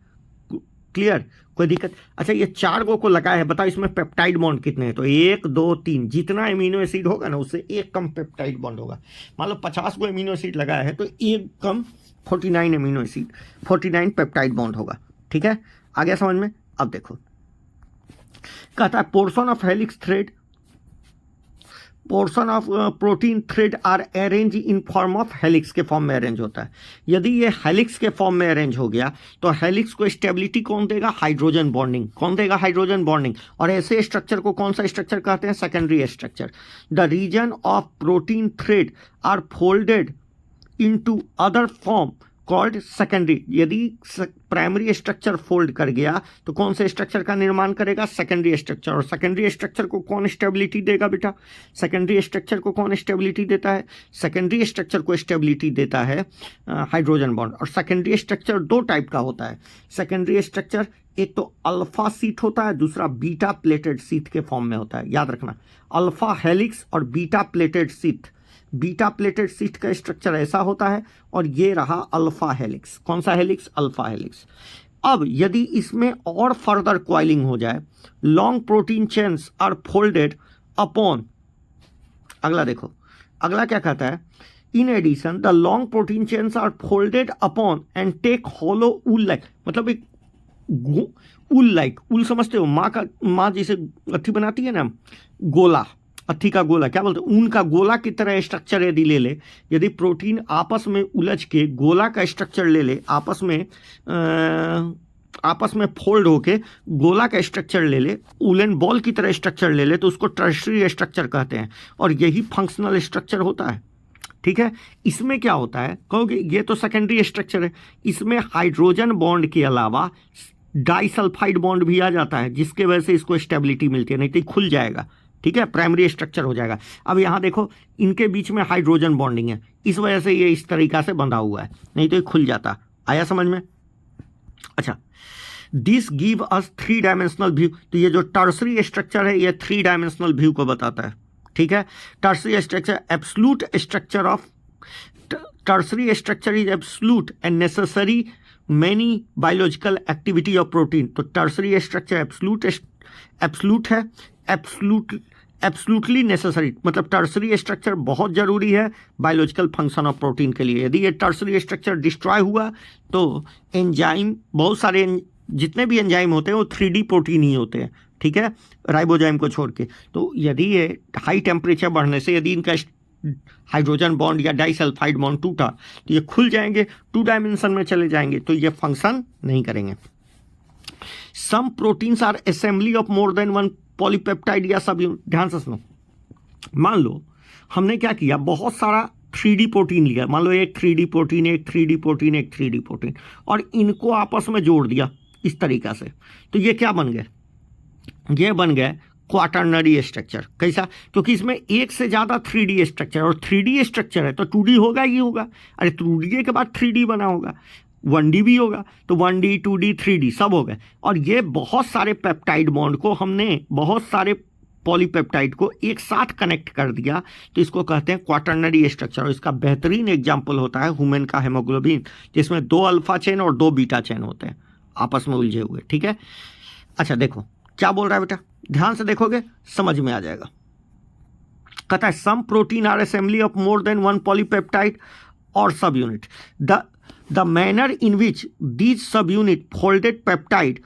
क्लियर, कोई दिक्कत? अच्छा, ये 4 को लगाया है, बताओ इसमें पेप्टाइड बॉन्ड कितने हैं? तो 1 2 3, जितना एमिनो एसिड होगा ना उससे एक कम पेप्टाइड बॉन्ड होगा। मान लो 50 को एमिनो एसिड लगाया है तो एक कम 49 एमिनो एसिड, 49 पेप्टाइड बॉन्ड होगा। ठीक है, आ गया समझ में? अब देखो कहता है portion of helix thread, portion of protein thread are arrange in form of helix के फॉर्म में अरेंज होता है। यदि ये हेलिक्स के फॉर्म में अरेंज हो गया तो हेलिक्स को स्टेबिलिटी कौन देगा? Hydrogen bonding. कौन देगा? Hydrogen bonding. और ऐसे स्ट्रक्चर को कौन सा स्ट्रक्चर कहते हैं? Secondary structure. The region of protein thread are folded into other form called secondary. यदि प्राइमरी स्ट्रक्चर फोल्ड कर गया तो कौन से स्ट्रक्चर का निर्माण करेगा? Secondary structure. और सेकेंडरी स्ट्रक्चर को कौन स्टेबिलिटी देगा बेटा? सेकेंडरी स्ट्रक्चर को कौन स्टेबिलिटी देता है? सेकेंडरी स्ट्रक्चर को स्टेबिलिटी देता है हाइड्रोजन बॉन्ड। और सेकेंडरी स्ट्रक्चर 2 टाइप का होता है। सेकेंडरी स्ट्रक्चर एक तो अल्फा सीट होता है, दूसरा बीटा प्लेटेड सीट के फॉर्म में होता है। याद रखना, अल्फा हेलिक्स और beta pleated seat. Beta pleated seat का स्ट्रक्चर ऐसा होता है और ये रहा अल्फा हेलिक्स। कौन सा हेलिक्स? Alpha helix. अब यदि इसमें और फर्दर क्वाइलिंग हो जाए, long protein chains are folded upon, अगला देखो, अगला क्या कहता है? In addition the long protein chains are folded upon and take hollow wool like, मतलब एक ऊल लाइक, ऊल समझते हो? माँ जैसे अथी बनाती है ना, गोला, अथी का गोला, क्या बोलते हैं, ऊन का गोला की तरह स्ट्रक्चर यदि ले ले, यदि प्रोटीन आपस में उलझ के गोला का स्ट्रक्चर ले ले, आपस में फोल्ड होके गोला का स्ट्रक्चर ले ले, उलन बॉल की तरह स्ट्रक्चर ले ले, तो उसको टर्शरी स्ट्रक्चर कहते हैं। और यही फंक्शनल स्ट्रक्चर होता है। ठीक है, इसमें क्या होता है? कहोगे ये तो सेकेंडरी स्ट्रक्चर है, इसमें हाइड्रोजन बॉन्ड के अलावा डाइसल्फाइड बॉन्ड भी आ जाता है, जिसके वजह से इसको स्टेबिलिटी मिलती है, नहीं तो खुल जाएगा। ठीक है, प्राइमरी स्ट्रक्चर हो जाएगा। अब यहाँ देखो, इनके बीच में हाइड्रोजन बॉन्डिंग है, इस वजह से ये इस तरीका से बंधा हुआ है, नहीं तो ये खुल जाता। आया समझ में? अच्छा, this give us 3 dimensional view. तो ये जो टर्सरी स्ट्रक्चर है ये 3 डायमेंशनल व्यू को बताता है। ठीक है, tertiary structure absolute structure of, tertiary structure is absolute and necessary many biological activity of protein. तो टर्सरी स्ट्रक्चर एब्सोल्यूट है, एब्सोल्युटली नेसेसरी, मतलब टर्सरी स्ट्रक्चर बहुत जरूरी है बायोलॉजिकल फंक्शन ऑफ प्रोटीन के लिए। यदि ये टर्सरी स्ट्रक्चर डिस्ट्रॉय हुआ तो एंजाइम, बहुत सारे जितने भी एंजाइम होते हैं वो 3D प्रोटीन ही होते हैं। ठीक है, राइबोजाइम को छोड़ के। तो यदि ये हाई टेम्परेचर बढ़ने से यदि इनका हाइड्रोजन बॉन्ड या डाइसल्फाइड बॉन्ड टूटा तो ये खुल जाएंगे, 2 डायमेंशन में चले जाएंगे, तो ये फंक्शन नहीं करेंगे। Some proteins are assembly of more than 1 polypeptide या सब यूनिट। ध्यान से सुनो, मान लो हमने क्या किया, बहुत सारा 3D प्रोटीन लिया, मान लो एक 3D प्रोटीन, एक 3D प्रोटीन, एक 3D प्रोटीन, और इनको आपस में जोड़ दिया इस तरीका से। तो ये क्या बन गए? ये बन गए क्वाटर्नरी स्ट्रक्चर। कैसा? क्योंकि इसमें एक से ज़्यादा 3D स्ट्रक्चर, और 3D स्ट्रक्चर है तो 2D होगा ही होगा। अरे 2D के बाद 3D बना होगा, 1D भी होगा, तो 1D 2D 3D सब हो गए। और ये बहुत सारे पेप्टाइड बॉन्ड को हमने, बहुत सारे पॉलीपेप्टाइड को एक साथ कनेक्ट कर दिया, तो इसको कहते हैं क्वाटर्नरी स्ट्रक्चर। और इसका बेहतरीन एग्जाम्पल होता है ह्यूमन का हेमोग्लोबिन, जिसमें 2 अल्फा चेन और 2 बीटा चेन होते हैं आपस में उलझे हुए। ठीक है, अच्छा देखो क्या बोल रहा है बेटा, ध्यान से देखोगे समझ में आ जाएगा। कहता है some protein are assembly of more than 1 polypeptide और subunit. The manner in which these subunit folded peptide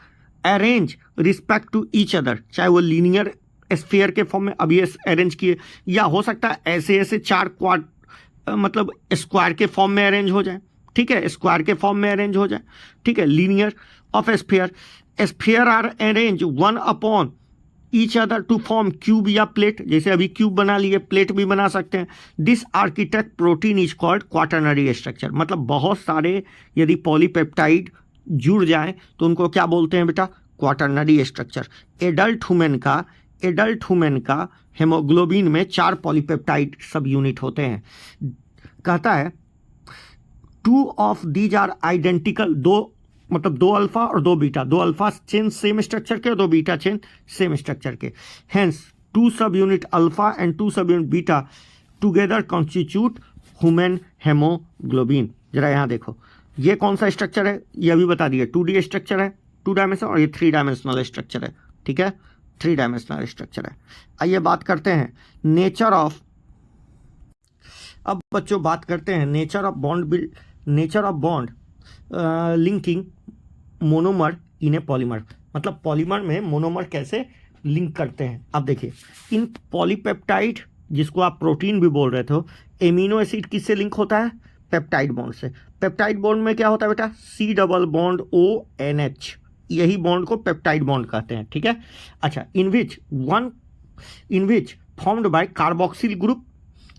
arrange respect to each other, चाहे वो लीनियर स्फीयर के फॉर्म में अभी अरेंज किए, या हो सकता है ऐसे ऐसे 4 क्वाड, मतलब स्क्वायर के फॉर्म में अरेंज हो जाए। ठीक है, स्क्वायर के फॉर्म में अरेंज हो जाए। ठीक है, linear of sphere, sphere are arrange 1 upon each other to form cube या प्लेट, जैसे अभी क्यूब बना लिए, प्लेट भी बना सकते हैं। This architect protein is called quaternary structure, मतलब बहुत सारे यदि पॉलीपेप्टाइड जुड़ जाए तो उनको क्या बोलते हैं बेटा, क्वाटरनरी स्ट्रक्चर। एडल्ट ह्यूमन का हेमोग्लोबिन में 4 पॉलीपेप्टाइड सब यूनिट होते हैं। कहता है 2 ऑफ दीज आर आइडेंटिकल, मतलब 2 अल्फा और 2 beta, 2 alpha chain same structure के और 2 बीटा चेन सेम स्ट्रक्चर के। हेंस 2 सब यूनिट अल्फा एंड 2 सब unit beta together constitute human haemoglobin. जरा यहाँ देखो, ये कौन सा स्ट्रक्चर है, ये अभी बता दिए, 2D स्ट्रक्चर है, 2 डायमेंशन, और ये 3 डायमेंशनल स्ट्रक्चर है। ठीक है, 3 डायमेंशनल स्ट्रक्चर है। आइए बात करते हैं नेचर ऑफ, अब बच्चों बात करते हैं nature of bond linking monomer in A polymer, मतलब पॉलीमर में मोनोमर कैसे लिंक करते हैं। अब देखिए, इन पॉलीपेप्टाइड, जिसको आप प्रोटीन भी बोल रहे थे, एमिनो एसिड किससे लिंक होता है, पेप्टाइड बॉन्ड से। पेप्टाइड बॉन्ड में क्या होता है बेटा, C डबल बॉन्ड ONH, यही बॉन्ड को पेप्टाइड बॉन्ड कहते हैं। ठीक है, अच्छा, in which formed by carboxyl group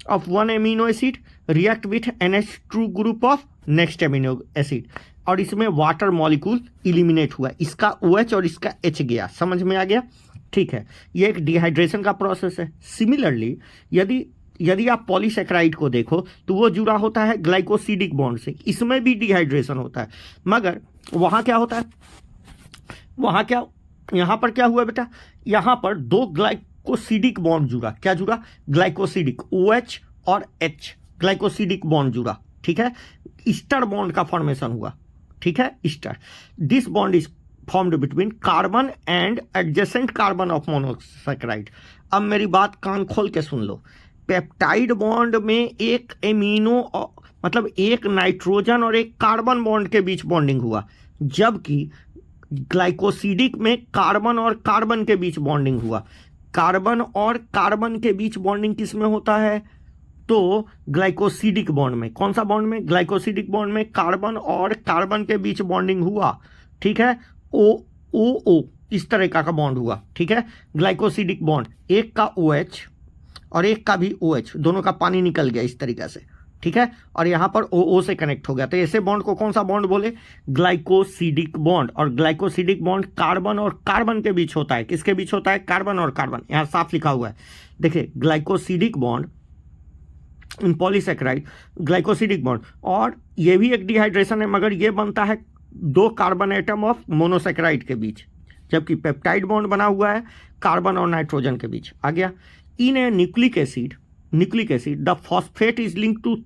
of one amino acid react with NH2 group of next amino acid, और इसमें वाटर मॉलिक्यूल इलिमिनेट हुआ, इसका OH और इसका H गया। समझ में आ गया? ठीक है, ये एक डिहाइड्रेशन का प्रोसेस है। सिमिलरली यदि आप पॉलीसेकेराइड को देखो तो वो जुड़ा होता है ग्लाइकोसिडिक बॉन्ड से, इसमें भी डिहाइड्रेशन होता है, मगर वहाँ क्या होता है, यहाँ पर क्या हुआ बेटा, यहाँ पर 2 ग्लाइकोसिडिक बॉन्ड जुड़ा, क्या जुड़ा, ग्लाइकोसिडिक, OH और H, ग्लाइकोसिडिक बॉन्ड जुड़ा। ठीक है, ईस्टर बॉन्ड का फॉर्मेशन हुआ। ठीक है, Easter, this bond is formed between carbon and adjacent carbon of monosaccharide. अब मेरी बात कान खोल के सुन लो, पेप्टाइड बॉन्ड में एक एमिनो, मतलब एक नाइट्रोजन और एक कार्बन बॉन्ड के बीच बॉन्डिंग हुआ, जबकि ग्लाइकोसिडिक में कार्बन और कार्बन के बीच बॉन्डिंग हुआ। कार्बन और कार्बन के बीच बॉन्डिंग किस में होता है, तो ग्लाइकोसिडिक बॉन्ड में। कौन सा बॉन्ड में, ग्लाइकोसिडिक बॉन्ड में कार्बन और कार्बन के बीच बॉन्डिंग हुआ। ठीक है, O इस तरह का बॉन्ड हुआ। ठीक है, ग्लाइकोसिडिक बॉन्ड, एक का OH और एक का भी OH, दोनों का पानी निकल गया इस तरीके से। ठीक है, और यहाँ पर O से कनेक्ट हो गया, तो ऐसे बॉन्ड को कौन सा बॉन्ड बोले, ग्लाइकोसिडिक बॉन्ड। और ग्लाइकोसिडिक बॉन्ड कार्बन और कार्बन के बीच होता है, किसके बीच होता है, कार्बन और कार्बन, यहाँ साफ लिखा हुआ है। देखिए, glycosidic bond in polysaccharide, glycosidic bond, और ये भी एक डिहाइड्रेशन है, मगर ये बनता है 2 कार्बन एटम ऑफ मोनोसेकेराइड के बीच, जबकि पेप्टाइड बॉन्ड बना हुआ है कार्बन और नाइट्रोजन के बीच। आ गया, in a nucleic acid the phosphate is link to,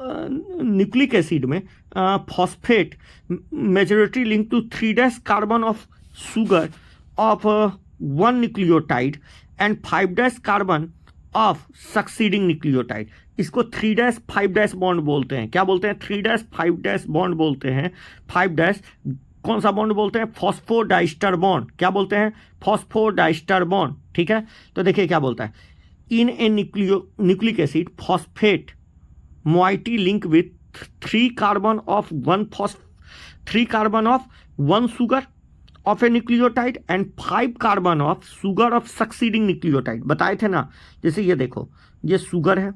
nucleic acid में phosphate majority link to 3' carbon of sugar of 1 nucleotide and 5' carbon of succeeding nucleotide. इसको 3' 5' बॉन्ड बोलते हैं। क्या बोलते हैं, 3' 5' बॉन्ड बोलते हैं। 5' कौन सा बॉन्ड बोलते हैं, फॉस्फोडाइस्टर बॉन्ड। क्या बोलते हैं, फॉस्फोडाइस्टर बॉन्ड। ठीक है, तो देखिए क्या बोलता है, in a nucleic acid phosphate moiety link with 3 carbon of 1 sugar of a nucleotide and 5 carbon of sugar of succeeding nucleotide। बताए थे ना, जैसे ये देखो, ये शुगर है,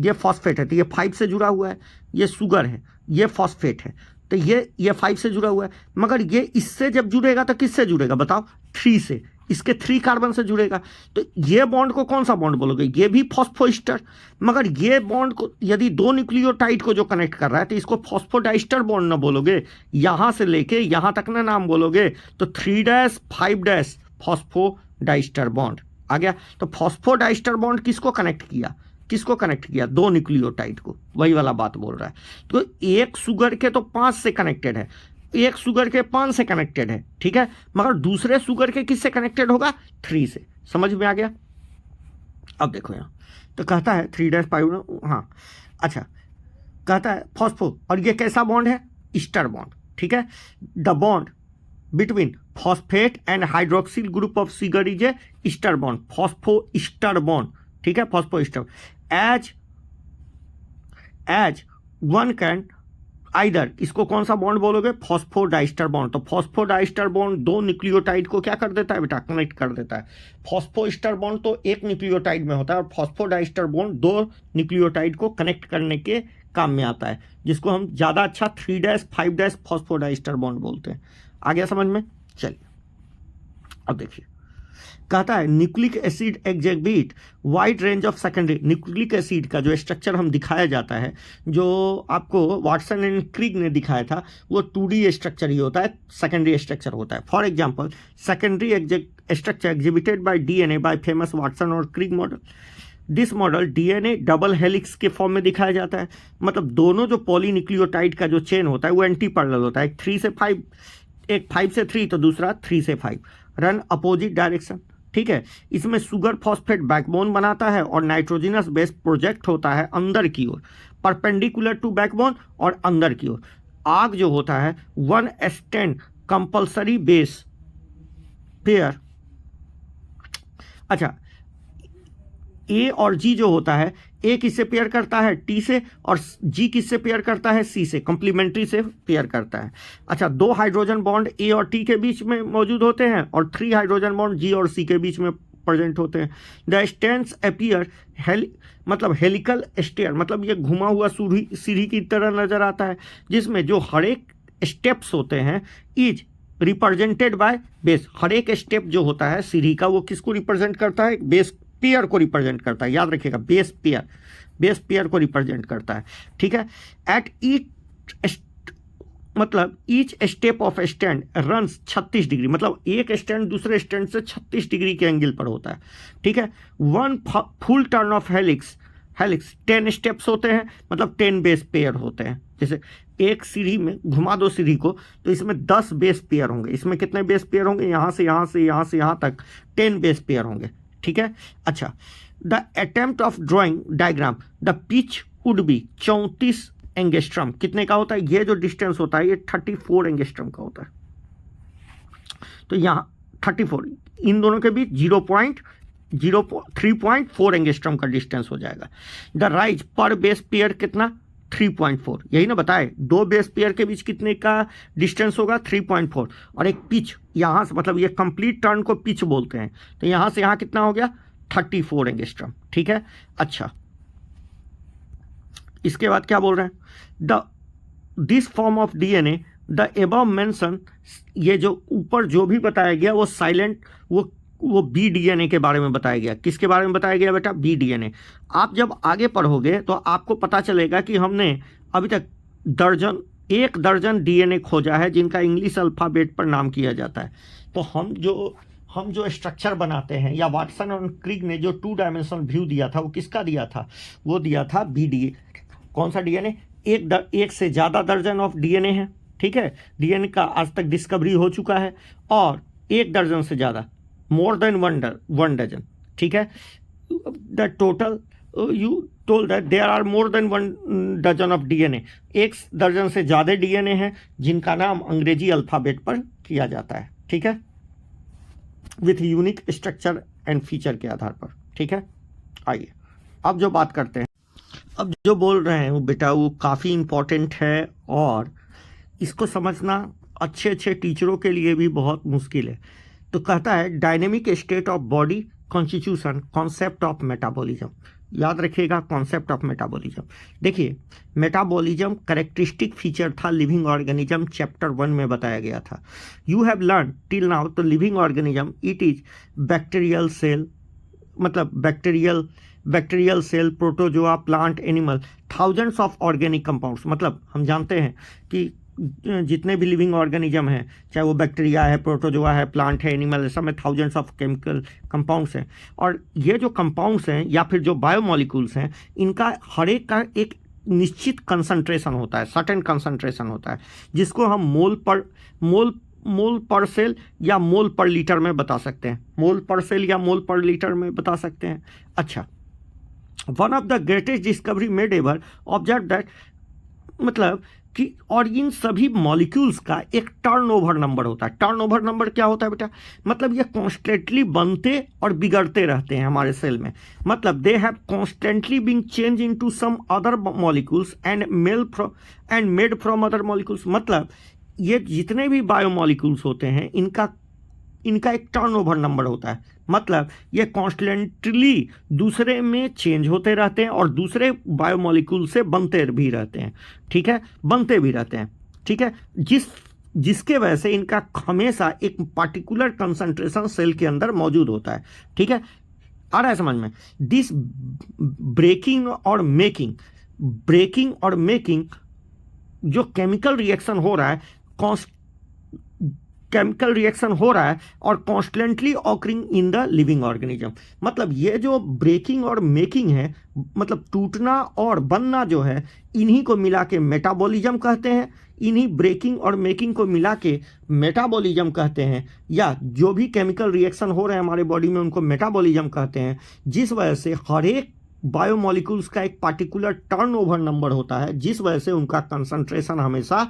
ये फॉस्फेट है, तो ये 5 से जुड़ा हुआ है, ये शुगर है, ये फॉस्फेट है, तो ये 5 से जुड़ा हुआ है, मगर ये इससे जब जुड़ेगा तो किससे जुड़ेगा बताओ, 3 से, इसके 3 कार्बन से जुड़ेगा, तो ये बॉन्ड को कौन सा बॉन्ड बोलोगे, ये भी फॉस्फोइस्टर। मगर ये बॉन्ड को यदि 2 न्यूक्लियोटाइड को जो कनेक्ट कर रहा है तो इसको फॉस्फोडाइस्टर बॉन्ड ना बोलोगे, यहाँ से लेके यहाँ तक ना नाम बोलोगे, तो 3' 5' फॉस्फोडाइस्टर बॉन्ड आ गया। तो फॉस्फोडाइस्टर बॉन्ड किसको कनेक्ट किया, 2 न्यूक्लियोटाइड को, वही वाला बात बोल रहा है। तो एक शुगर के तो 5 से कनेक्टेड है, एक शुगर के 5 से कनेक्टेड है। ठीक है, मगर दूसरे शुगर के किससे कनेक्टेड होगा, 3 से। समझ में आ गया? अब देखो यहाँ तो कहता है 3' 5, हाँ अच्छा, कहता है फॉस्फो, और ये कैसा बॉन्ड है, ईस्टर बॉन्ड। ठीक है, the bond between phosphate and hydroxyl group of sugar is a ester bond, phospho ester bond. ठीक है, phospho ester. As one can either इसको कौन सा बॉन्ड बोलोगे, फॉस्फोडाइस्टर बॉन्ड। तो फॉस्फोडाइस्टर बॉन्ड दो न्यूक्लियोटाइड को क्या कर देता है बेटा, कनेक्ट कर देता है। फॉस्फोस्टर बॉन्ड तो एक न्यूक्लियोटाइड में होता है और फॉस्फोडाइस्टर बॉन्ड दो न्यूक्लियोटाइड को कनेक्ट करने के काम में आता है, जिसको हम ज़्यादा अच्छा 3'5' फॉस्फोडाइस्टर बॉन्ड बोलते हैं। आ गया समझ में? चलिए अब देखिए, कहता है nucleic acid exhibit wide range of secondary. Nucleic acid का जो स्ट्रक्चर हम दिखाया जाता है, जो आपको वाटसन एंड क्रिग ने दिखाया था, वो 2D स्ट्रक्चर ही होता है, सेकेंडरी स्ट्रक्चर होता है। For example secondary structure exhibited by DNA by famous Watson और Crick model. This model DNA double helix के फॉर्म में दिखाया जाता है, मतलब दोनों जो पॉलीन्यूक्लियोटाइड का जो चेन होता है वो एंटी पैरेलल होता है, एक 3 से 5, एक 5 से 3 तो दूसरा 3 से 5, रन अपोजिट डायरेक्शन। ठीक है, इसमें शुगर फॉस्फेट बैकबोन बनाता है और नाइट्रोजनस बेस प्रोजेक्ट होता है अंदर की ओर, परपेंडिकुलर टू बैकबोन और अंदर की ओर। आग जो होता है 1 स्टैंड कंपल्सरी बेस पेयर। अच्छा, ए और जी जो होता है, ए किससे पेयर करता है, टी से, और जी किससे पेयर करता है, सी से, कंप्लीमेंट्री से पेयर करता है। अच्छा, 2 हाइड्रोजन बॉन्ड ए और टी के बीच में मौजूद होते हैं और 3 हाइड्रोजन बॉन्ड जी और सी के बीच में प्रेजेंट होते हैं। द स्टैंड्स अपीयर मतलब हेलिकल स्टेयर, मतलब ये घुमा हुआ सीढ़ी की तरह नजर आता है, जिसमें जो हर एक स्टेप्स होते हैं इज रिप्रेजेंटेड बाय बेस। हर एक स्टेप जो होता है सीढ़ी का वो किसको रिप्रेजेंट करता है, बेस पेयर को रिप्रेजेंट करता है। याद रखिएगा, बेस पेयर को रिप्रेजेंट करता है। ठीक है, at each step of stand runs 36 degree, मतलब एक स्टैंड दूसरे स्टैंड से 36 डिग्री के एंगल पर होता है। ठीक है, 1 full turn off helix 10 steps होते हैं, मतलब 10 बेस पेयर होते हैं। जैसे एक सीढ़ी में घुमा दो सीढ़ी को, तो इसमें 10 बेस पेयर होंगे। इसमें कितने बेस पेयर होंगे, यहाँ से यहाँ से यहाँ से यहाँ तक 10 बेस पेयर होंगे। ठीक है, अच्छा, the attempt of drawing diagram the pitch would be 34 angstrom. कितने का होता है, ये जो डिस्टेंस होता है ये 34 एंगस्ट्रम का होता है। तो यहाँ 34, इन दोनों के बीच 3.4 एंगस्ट्रम का डिस्टेंस हो जाएगा। द राइज पर बेस पेयर कितना, 3.4, यही ना बताए, 2 बेस पेयर के बीच कितने का डिस्टेंस होगा, 3.4। और एक पिच यहाँ से, मतलब ये कंप्लीट टर्न को पिच बोलते हैं, तो यहाँ से यहाँ कितना हो गया, 34 एंगस्ट्रम। ठीक है, अच्छा, इसके बाद क्या बोल रहे हैं, this form of DNA the above mention, ये जो ऊपर जो भी बताया गया वो साइलेंट, वो बी डीएनए के बारे में बताया गया। किसके बारे में बताया गया बेटा, बी डीएनए। आप जब आगे पढ़ोगे तो आपको पता चलेगा कि हमने अभी तक 1 दर्जन डीएनए खोजा है जिनका इंग्लिश अल्फ़ाबेट पर नाम किया जाता है। तो हम जो स्ट्रक्चर बनाते हैं, या वाटसन और क्रिग ने जो 2 डायमेंशनल व्यू दिया था वो किसका दिया था, वो दिया था बी डीए। कौन सा डीएनए, एक से ज़्यादा दर्जन ऑफ डीएनए है। ठीक है, डीएनए का आज तक डिस्कवरी हो चुका है, और 1 दर्जन से ज़्यादा, मोर देन 1 डजन। ठीक है, the total you told that there are more than 1 dozen of DNA. 1 दर्जन से ज़्यादा डीएनए हैं जिनका नाम अंग्रेजी अल्फ़ाबेट पर किया जाता है। ठीक है, with unique structure and feature के आधार पर। ठीक है, आइए अब जो बात करते हैं, अब जो बोल रहे हैं वो बेटा वो काफ़ी इम्पोर्टेंट है, और इसको समझना अच्छे टीचरों के लिए भी बहुत मुश्किल है। तो कहता है dynamic state of body constitution, concept of metabolism. याद रखिएगा, कॉन्सेप्ट ऑफ मेटाबॉलिज्म। देखिए, मेटाबॉलिज्म करेक्टरिस्टिक फीचर था लिविंग ऑर्गेनिज्म, चैप्टर 1 में बताया गया था। You have learn till now तो living organism it is bacterial cell, मतलब bacterial cell, protozoa, plant, animal, thousands of organic compounds. मतलब हम जानते हैं कि जितने भी लिविंग ऑर्गेनिज्म हैं, चाहे वो बैक्टीरिया है, प्रोटोजोआ है, प्लांट है, एनिमल है, सब में थाउजेंड्स ऑफ केमिकल कंपाउंड्स हैं। और ये जो कंपाउंड्स हैं या फिर जो बायोमॉलिक्यूल्स हैं, इनका हर एक का एक निश्चित कंसंट्रेशन होता है, सर्टेन कंसंट्रेशन होता है, जिसको हम मोल पर सेल या मोल पर लीटर में बता सकते हैं। मोल पर सेल या मोल पर लीटर में बता सकते हैं। अच्छा, one of the greatest discovery made ever observe that मतलब कि और इन सभी मॉलिक्यूल्स का एक टर्नओवर नंबर होता है। टर्नओवर नंबर क्या होता है बेटा? मतलब ये कॉन्स्टेंटली बनते और बिगड़ते रहते हैं हमारे सेल में। मतलब they have constantly being change into some other molecules and made from other molecules. मतलब ये जितने भी बायोमॉलिक्यूल्स होते हैं इनका एक टर्नओवर नंबर होता है। मतलब ये कॉन्स्टेंटली दूसरे में चेंज होते रहते हैं और दूसरे बायोमॉलिक्यूल से बनते भी रहते हैं, ठीक है, बनते भी रहते हैं, ठीक है, जिसके वजह से इनका हमेशा एक पर्टिकुलर कंसंट्रेशन सेल के अंदर मौजूद होता है, ठीक है। आ रहा है समझ में? दिस ब्रेकिंग और मेकिंग जो केमिकल रिएक्शन हो रहा है और constantly occurring in the living organism. मतलब ये जो ब्रेकिंग और मेकिंग है, मतलब टूटना और बनना जो है, इन्हीं को मिला के मेटाबॉलिज्म कहते हैं। इन्हीं ब्रेकिंग और मेकिंग को मिला के मेटाबॉलिज्म कहते हैं, या जो भी केमिकल रिएक्शन हो रहे हैं हमारे बॉडी में उनको मेटाबॉलिज्म कहते हैं। जिस वजह से हर एक बायोमॉलिक्यूल्स का एक पर्टिकुलर टर्नओवर नंबर होता है, जिस वजह से उनका कंसंट्रेशन हमेशा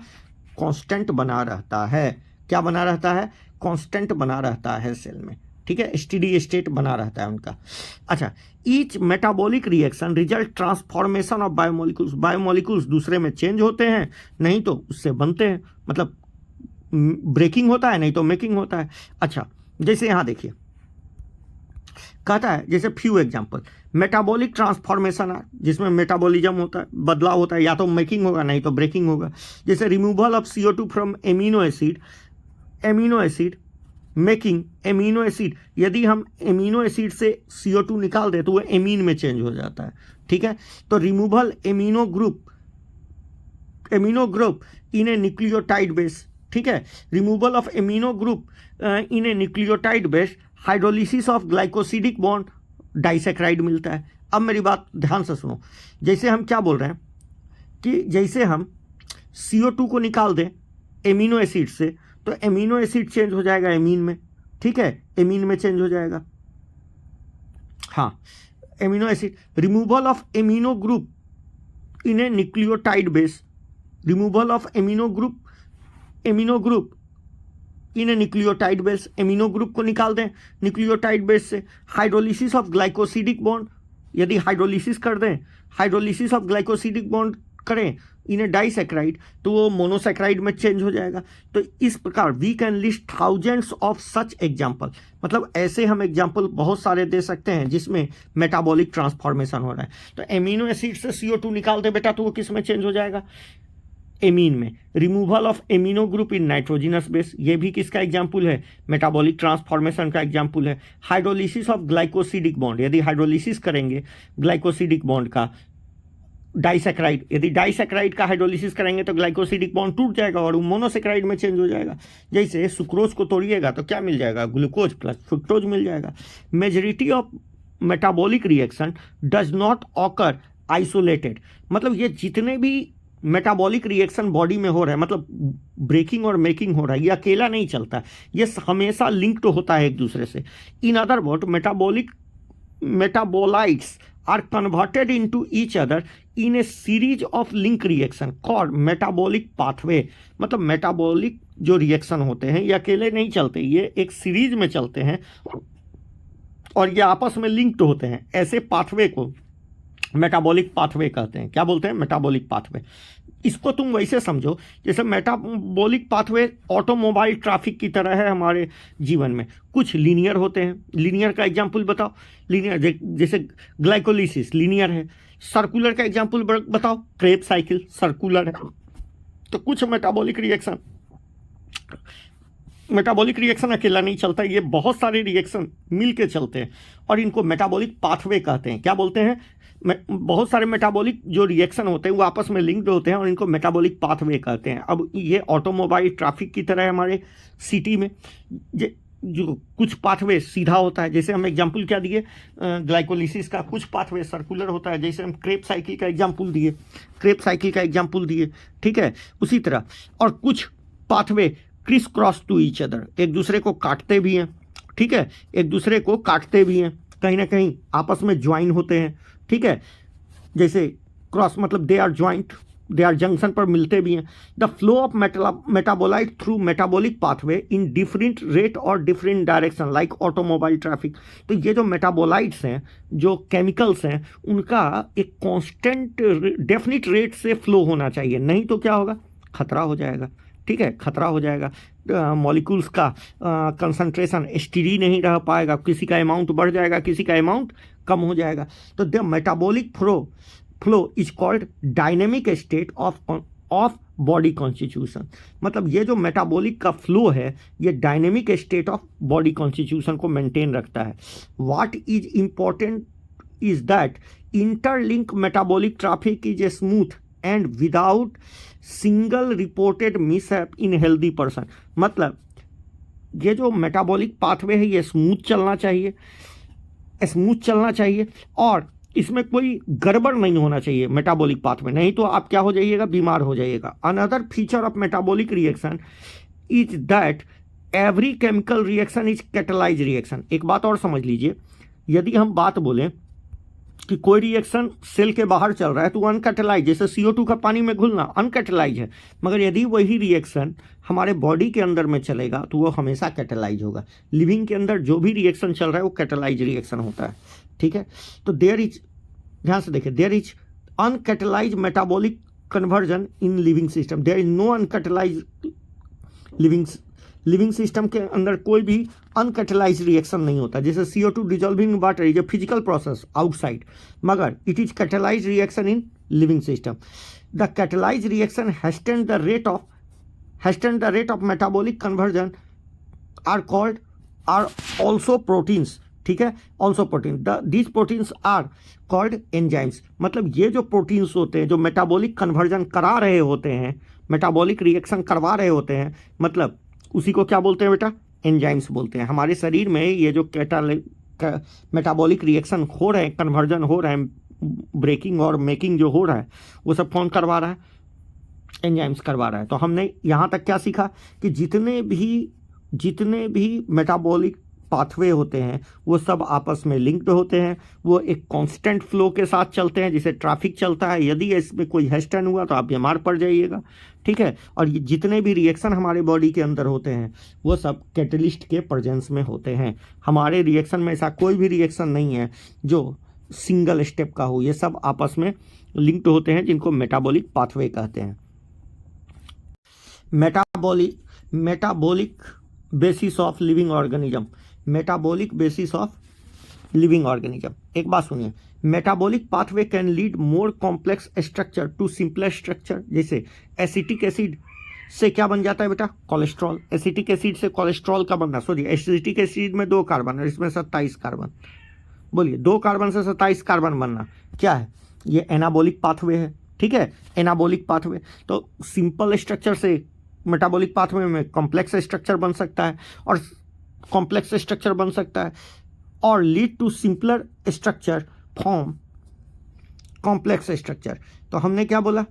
कांस्टेंट बना रहता है। क्या बना रहता है? कांस्टेंट बना रहता है सेल में, ठीक है, स्टेडी स्टेट बना रहता है उनका। अच्छा, each metabolic reaction result transformation of biomolecules दूसरे में चेंज होते हैं, नहीं तो उससे बनते हैं। मतलब ब्रेकिंग होता है, नहीं तो मेकिंग होता है। अच्छा, जैसे यहाँ देखिए कहता है, जैसे फ्यू एग्जांपल, मेटाबॉलिक ट्रांसफॉर्मेशन है जिसमें मेटाबॉलिज्म होता है, बदलाव होता है, या तो मेकिंग होगा नहीं तो ब्रेकिंग होगा। जैसे removal of CO2 from amino acid making amino acid. यदि हम एमिनो एसिड से CO2 निकाल दें तो वो एमीन में चेंज हो जाता है, ठीक है। तो removal amino group in A nucleotide base, ठीक है, removal of amino group in A nucleotide base, hydrolysis of glycosidic bond, disaccharide मिलता है। अब मेरी बात ध्यान से सुनो। जैसे हम क्या बोल रहे हैं कि जैसे हम CO2 को निकाल दें एमिनो एसिड से तो एमिनो एसिड चेंज हो जाएगा एमीन में, ठीक है, एमीन में चेंज हो जाएगा। हाँ, amino acid, removal of amino group in A nucleotide base, removal of amino group in A nucleotide base, amino group को निकाल दें न्यूक्लियोटाइड बेस से। हाइड्रोलिसिस ऑफ ग्लाइकोसिडिक बॉन्ड, यदि हाइड्रोलिसिस कर दें, हाइड्रोलिसिस ऑफ ग्लाइकोसिडिक बॉन्ड करें इन ए disaccharide तो वो मोनोसैक्राइड में चेंज हो जाएगा। तो इस प्रकार we can list thousands of such example. मतलब ऐसे हम एग्जाम्पल बहुत सारे दे सकते हैं जिसमें मेटाबॉलिक ट्रांसफॉर्मेशन हो रहा है। तो एमिनो एसिड से CO2 निकाल दे बेटा तो वो किस में चेंज हो जाएगा? एमीन में। Removal of amino group in nitrogenous base, ये भी किसका एग्जाम्पल है? मेटाबॉलिक ट्रांसफॉर्मेशन का एग्जाम्पल है। हाइड्रोलिसिस ऑफ ग्लाइकोसिडिक बॉन्ड, यदि हाइड्रोलिसिस करेंगे ग्लाइकोसिडिक बॉन्ड का, डाइसैक्राइड, यदि डाइसैक्राइड का हाइड्रोलिसिस करेंगे तो ग्लाइकोसिडिक बॉन्ड टूट जाएगा और मोनोसैक्राइड में चेंज हो जाएगा। जैसे सुक्रोज को तोड़िएगा तो क्या मिल जाएगा? ग्लूकोज प्लस फ्रुक्टोज मिल जाएगा। Majority of metabolic reaction does not occur isolated. मतलब ये जितने भी मेटाबॉलिक रिएक्शन बॉडी में हो रहा है, मतलब ब्रेकिंग और मेकिंग हो रहा है, ये अकेला नहीं चलता, ये हमेशा लिंक्ड होता है एक दूसरे से। In other word, metabolites are converted into each other in a series of link reaction called metabolic pathway। मतलब मेटाबॉलिक जो रिएक्शन होते हैं ये अकेले नहीं चलते, ये एक सीरीज में चलते हैं और ये आपस में लिंक्ड होते हैं। ऐसे पाथवे को मेटाबॉलिक पाथवे कहते हैं। क्या बोलते हैं? Metabolic pathway. इसको तुम वैसे समझो जैसे मेटाबॉलिक पाथवे ऑटोमोबाइल ट्रैफिक की तरह है हमारे जीवन में। कुछ लीनियर होते हैं, लीनियर का एग्जांपल बताओ। लीनियर जैसे ग्लाइकोलिसिस लीनियर है। सर्कुलर का एग्जांपल बताओ। क्रेब साइकिल सर्कुलर है। तो कुछ मेटाबॉलिक रिएक्शन अकेला नहीं चलता, ये बहुत सारे रिएक्शन मिलके चलते हैं और इनको मेटाबॉलिक पाथवे कहते हैं। क्या बोलते हैं? बहुत सारे मेटाबॉलिक जो रिएक्शन होते हैं वो आपस में लिंक्ड होते हैं और इनको मेटाबॉलिक पाथवे कहते हैं। अब ये ऑटोमोबाइल ट्रैफिक की तरह है हमारे सिटी में, जो कुछ पाथवे सीधा होता है। जैसे हम एग्जांपल क्या दिए ग्लाइकोलिसिस का, कुछ पाथवे सर्कुलर होता है। जैसे हम क्रेब साइकिल का एग्जांपल दिए, ठीक है। उसी तरह और कुछ pathway crisscross to each other, एक दूसरे को काटते भी हैं, ठीक है, एक दूसरे को काटते भी हैं, कहीं ना कहीं आपस में ज्वाइन होते हैं, ठीक है। जैसे क्रॉस मतलब they are joint, they are junction पर मिलते भी हैं। The flow of metabolite through metabolic pathway in different rate और different direction like automobile traffic. तो ये जो मेटाबोलाइट्स हैं, जो केमिकल्स हैं, उनका एक कांस्टेंट डेफिनिट रेट से फ्लो होना चाहिए, नहीं तो क्या होगा, खतरा हो जाएगा। ठीक है, खतरा हो जाएगा, मॉलिक्यूल्स का कंसंट्रेशन स्टेडी नहीं रह पाएगा, किसी का अमाउंट बढ़ जाएगा, किसी का अमाउंट कम हो जाएगा। तो the metabolic flow is called dynamic state of body constitution. मतलब ये जो मेटाबॉलिक का फ्लो है, ये dynamic state of body constitution को मेंटेन रखता है। What is important is that interlink metabolic traffic is a smooth and without single reported mishap in healthy person. मतलब ये जो मेटाबॉलिक पाथवे है, ये स्मूथ चलना चाहिए, और इसमें कोई गड़बड़ नहीं होना चाहिए मेटाबॉलिक पाथवे, नहीं तो आप क्या हो जाइएगा, बीमार हो जाइएगा। Another feature of metabolic reaction is that every chemical reaction is catalyse reaction. एक बात और समझ लीजिए, यदि हम बात बोलें कि कोई रिएक्शन सेल के बाहर चल रहा है तो अनकैटलाइज, जैसे CO2 का पानी में घुलना अनकैटलाइज है, मगर यदि वही रिएक्शन हमारे बॉडी के अंदर में चलेगा तो वो हमेशा कैटलाइज होगा। लिविंग के अंदर जो भी रिएक्शन चल रहा है वो कैटलाइज रिएक्शन होता है। ठीक है, तो देयर इज, ध्यान से देखिए, there is uncatalyse metabolic conversion in living system, there is no uncatalyse living system के अंदर कोई भी अनकैटलाइज रिएक्शन नहीं होता। जैसे CO2 dissolving water is a physical process outside, मगर it is catalyse reaction in living system. The catalyse reaction hasten the rate of metabolic conversion are also proteins. ठीक है, also protein, these proteins are called enzymes. मतलब ये जो proteins होते हैं जो metabolic conversion करा रहे होते हैं, मेटाबॉलिक रिएक्शन करवा रहे होते हैं, मतलब उसी को क्या बोलते हैं बेटा, एंजाइम्स बोलते हैं। हमारे शरीर में ये जो मेटाबॉलिक रिएक्शन हो रहे हैं, कन्वर्जन हो रहा है, ब्रेकिंग और मेकिंग जो हो रहा है, वो सब कौन करवा रहा है, एंजाइम्स करवा रहा है। तो हमने यहाँ तक क्या सीखा कि जितने भी मेटाबॉलिक पाथवे होते हैं वो सब आपस में लिंक्ड होते हैं, वो एक कांस्टेंट फ्लो के साथ चलते हैं, जिसे ट्रैफिक चलता है। यदि इसमें कोई हेस्टन हुआ तो आप बीमार पड़ जाइएगा। ठीक है, और ये जितने भी रिएक्शन हमारे बॉडी के अंदर होते हैं वो सब कैटलिस्ट के प्रेजेंस में होते हैं। हमारे रिएक्शन में ऐसा कोई भी रिएक्शन नहीं है जो सिंगल स्टेप का हो, ये सब आपस में लिंक्ड होते हैं, जिनको मेटाबॉलिक पाथवे कहते हैं। Metabolic basis of living organism, metabolic basis of living organism. एक बात सुनिए, metabolic pathway can lead more complex structure to simpler structure. जैसे एसिटिक एसिड से क्या बन जाता है बेटा, कोलेस्ट्रॉल। एसिटिक एसिड से कोलेस्ट्रॉल का बनना, सॉरी, एसिटिक एसिड में 2 कार्बन है, इसमें 27 कार्बन। बोलिए, 2 कार्बन से 27 कार्बन बनना क्या है, ये एनाबॉलिक पाथवे है। ठीक है, एनाबॉलिक पाथवे। तो सिंपल स्ट्रक्चर से मेटाबॉलिक पाथवे में कॉम्प्लेक्स स्ट्रक्चर बन सकता है, और कॉम्प्लेक्स स्ट्रक्चर बन सकता है और lead to simpler structure form complex structure. तो हमने क्या बोला,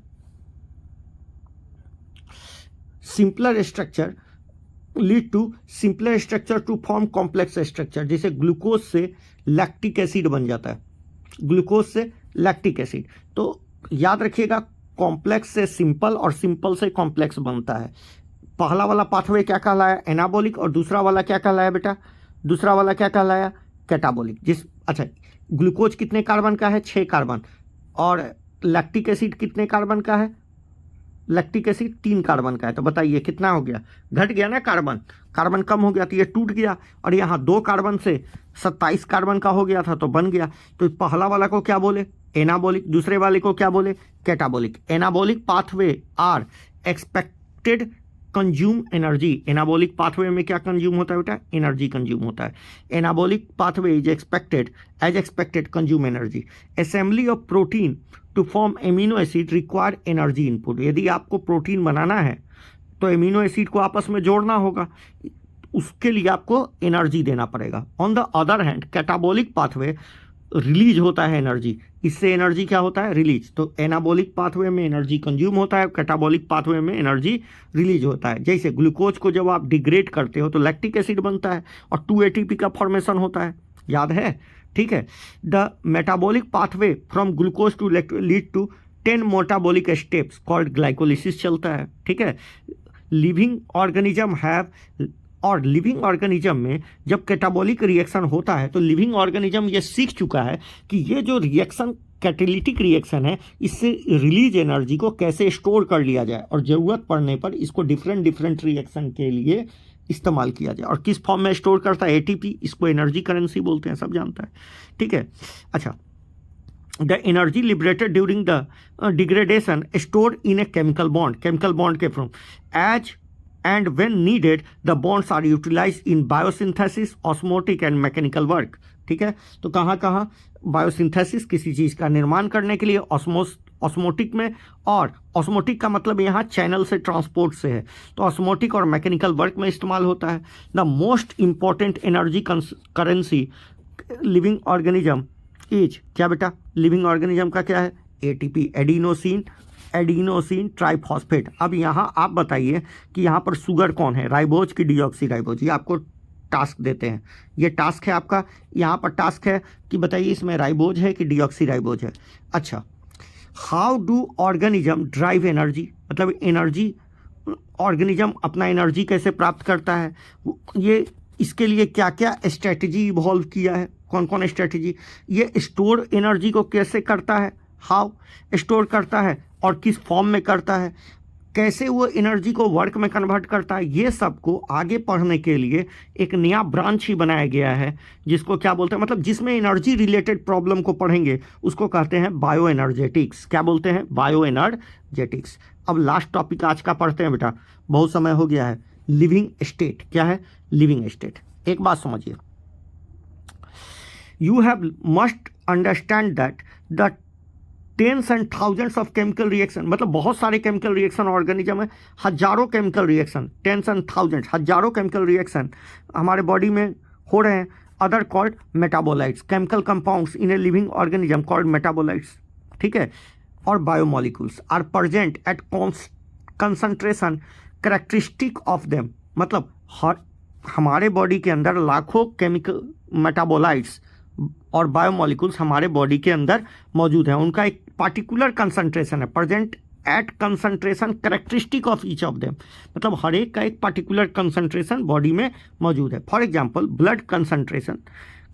simpler structure lead to simpler structure to form complex structure. जैसे ग्लूकोज से लैक्टिक एसिड बन जाता है, ग्लूकोज से लैक्टिक एसिड। तो याद रखिएगा, कॉम्प्लेक्स से सिंपल और सिंपल से कॉम्प्लेक्स बनता है। पहला वाला पाथवे क्या कहलाया, एनाबॉलिक, और दूसरा वाला क्या कहलाया बेटा, दूसरा वाला क्या कहलाया, कैटाबॉलिक। अच्छा, ग्लूकोज कितने कार्बन का है, 6 कार्बन, और लैक्टिक एसिड कितने कार्बन का है, लैक्टिक एसिड 3 कार्बन का है। तो बताइए कितना हो गया, घट गया ना, कार्बन कम हो गया, तो ये टूट गया, और यहाँ 2 कार्बन से 27 कार्बन का हो गया था तो बन गया। तो पहला वाला को क्या बोले, एनाबॉलिक, दूसरे वाले को क्या बोले, catabolic. Anabolic pathway are expected consume energy. Anabolic pathway में क्या कंज्यूम होता है बेटा, एनर्जी कंज्यूम होता है। Anabolic pathway is expected consume energy. Assembly of protein to form amino acid require energy input. यदि आपको प्रोटीन बनाना है तो एमिनो एसिड को आपस में जोड़ना होगा, उसके लिए आपको एनर्जी देना पड़ेगा। On the other hand catabolic pathway release होता है एनर्जी, इससे एनर्जी क्या होता है, रिलीज। तो एनाबॉलिक पाथवे में एनर्जी कंज्यूम होता है, कैटाबॉलिक पाथवे में एनर्जी रिलीज होता है। जैसे ग्लूकोज को जब आप डिग्रेड करते हो तो लैक्टिक एसिड बनता है और 2 ATP का फॉर्मेशन होता है, याद है। ठीक है, the metabolic pathway from glucose to lead to 10 metabolic steps called glycolysis चलता है, ठीक है। लिविंग ऑर्गेनिज्म हैव, और लिविंग ऑर्गेनिज्म में जब कैटाबॉलिक रिएक्शन होता है तो लिविंग ऑर्गेनिज्म ये सीख चुका है कि ये जो रिएक्शन कैटेलिटिक रिएक्शन है, इससे रिलीज एनर्जी को कैसे स्टोर कर लिया जाए और ज़रूरत पड़ने पर इसको डिफरेंट रिएक्शन के लिए इस्तेमाल किया जाए। और किस फॉर्म में स्टोर करता है? एटीपी, इसको एनर्जी करेंसी बोलते हैं, सब जानता है, ठीक है। अच्छा, the energy liberated during the degradation store in a chemical bond के from as and when needed the bonds are utilized in biosynthesis, osmotic and mechanical work, ठीक है। तो कहाँ बायोसिंथेसिस, किसी चीज़ का निर्माण करने के लिए, ऑस्मोटिक में, और ऑस्मोटिक का मतलब यहाँ चैनल से, ट्रांसपोर्ट से है, तो ऑस्मोटिक और मैकेनिकल वर्क में इस्तेमाल होता है। The most important energy currency living organism is, क्या बेटा, लिविंग ऑर्गेनिज्म का क्या है? ATP, adenosine triphosphate. अब यहाँ आप बताइए कि यहाँ पर शुगर कौन है, राइबोज की डीऑक्सी राइबोज? ये आपको टास्क देते हैं, ये टास्क है आपका, यहाँ पर टास्क है कि बताइए इसमें राइबोज है कि डीऑक्सी राइबोज है। अच्छा, how do organism drive energy, मतलब एनर्जी, ऑर्गेनिज्म अपना एनर्जी कैसे प्राप्त करता है, ये इसके लिए क्या क्या स्ट्रेटजी इवॉल्व किया है, कौन कौन स्ट्रेटजी? ये स्टोर एनर्जी को कैसे करता है, हाउ स्टोर करता है और किस फॉर्म में करता है, कैसे वो एनर्जी को वर्क में कन्वर्ट करता है, ये सब को आगे पढ़ने के लिए एक नया ब्रांच ही बनाया गया है, जिसको क्या बोलते हैं, मतलब जिसमें एनर्जी रिलेटेड प्रॉब्लम को पढ़ेंगे उसको कहते हैं बायो एनर्जेटिक्स। क्या बोलते हैं? Bio energetics. अब लास्ट टॉपिक आज का पढ़ते हैं बेटा, बहुत समय हो गया है। लिविंग स्टेट क्या है? लिविंग स्टेट, एक बात समझिए, you have must understand that the tens and thousands of chemical reaction, मतलब बहुत सारे केमिकल रिएक्शन ऑर्गेनिज्म है, हजारों chemical reaction, tens and thousands, हजारों केमिकल रिएक्शन हमारे बॉडी में हो रहे हैं, other called metabolites, chemical compounds in a living organism called metabolites, ठीक है। और biomolecules are present at concentration characteristic of them, मतलब हमारे बॉडी के अंदर लाखों केमिकल मेटाबोलाइट्स और बायोमोलिक्यूल्स हमारे बॉडी के अंदर मौजूद हैं, उनका एक पार्टिकुलर कंसंट्रेशन है, present at concentration characteristic of each of them, मतलब हर एक का एक पार्टिकुलर कंसंट्रेशन बॉडी में मौजूद है। For example blood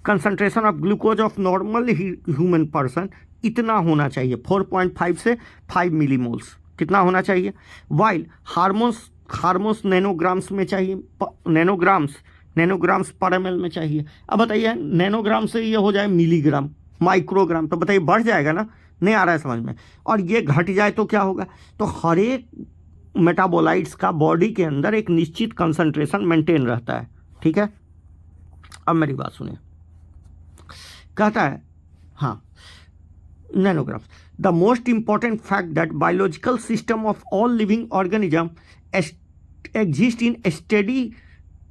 concentration of glucose of normal human person इतना होना चाहिए, 4.5 से 5 मिलीमोल्स, कितना होना चाहिए? वाइल हार्मोन्स नैनोग्राम्स में चाहिए, नैनोग्राम्स पर ml में चाहिए। अब बताइए नैनोग्राम से ये हो जाए मिलीग्राम, माइक्रोग्राम, तो बताइए बढ़ जाएगा ना? नहीं आ रहा है समझ में? और ये घट जाए तो क्या होगा? तो हर एक मेटाबोलाइट्स का बॉडी के अंदर एक निश्चित कंसंट्रेशन मेंटेन रहता है, ठीक है। अब मेरी बात सुनिए, कहता है हाँ, nanograms, the most important fact that biological system of all living organism exist in steady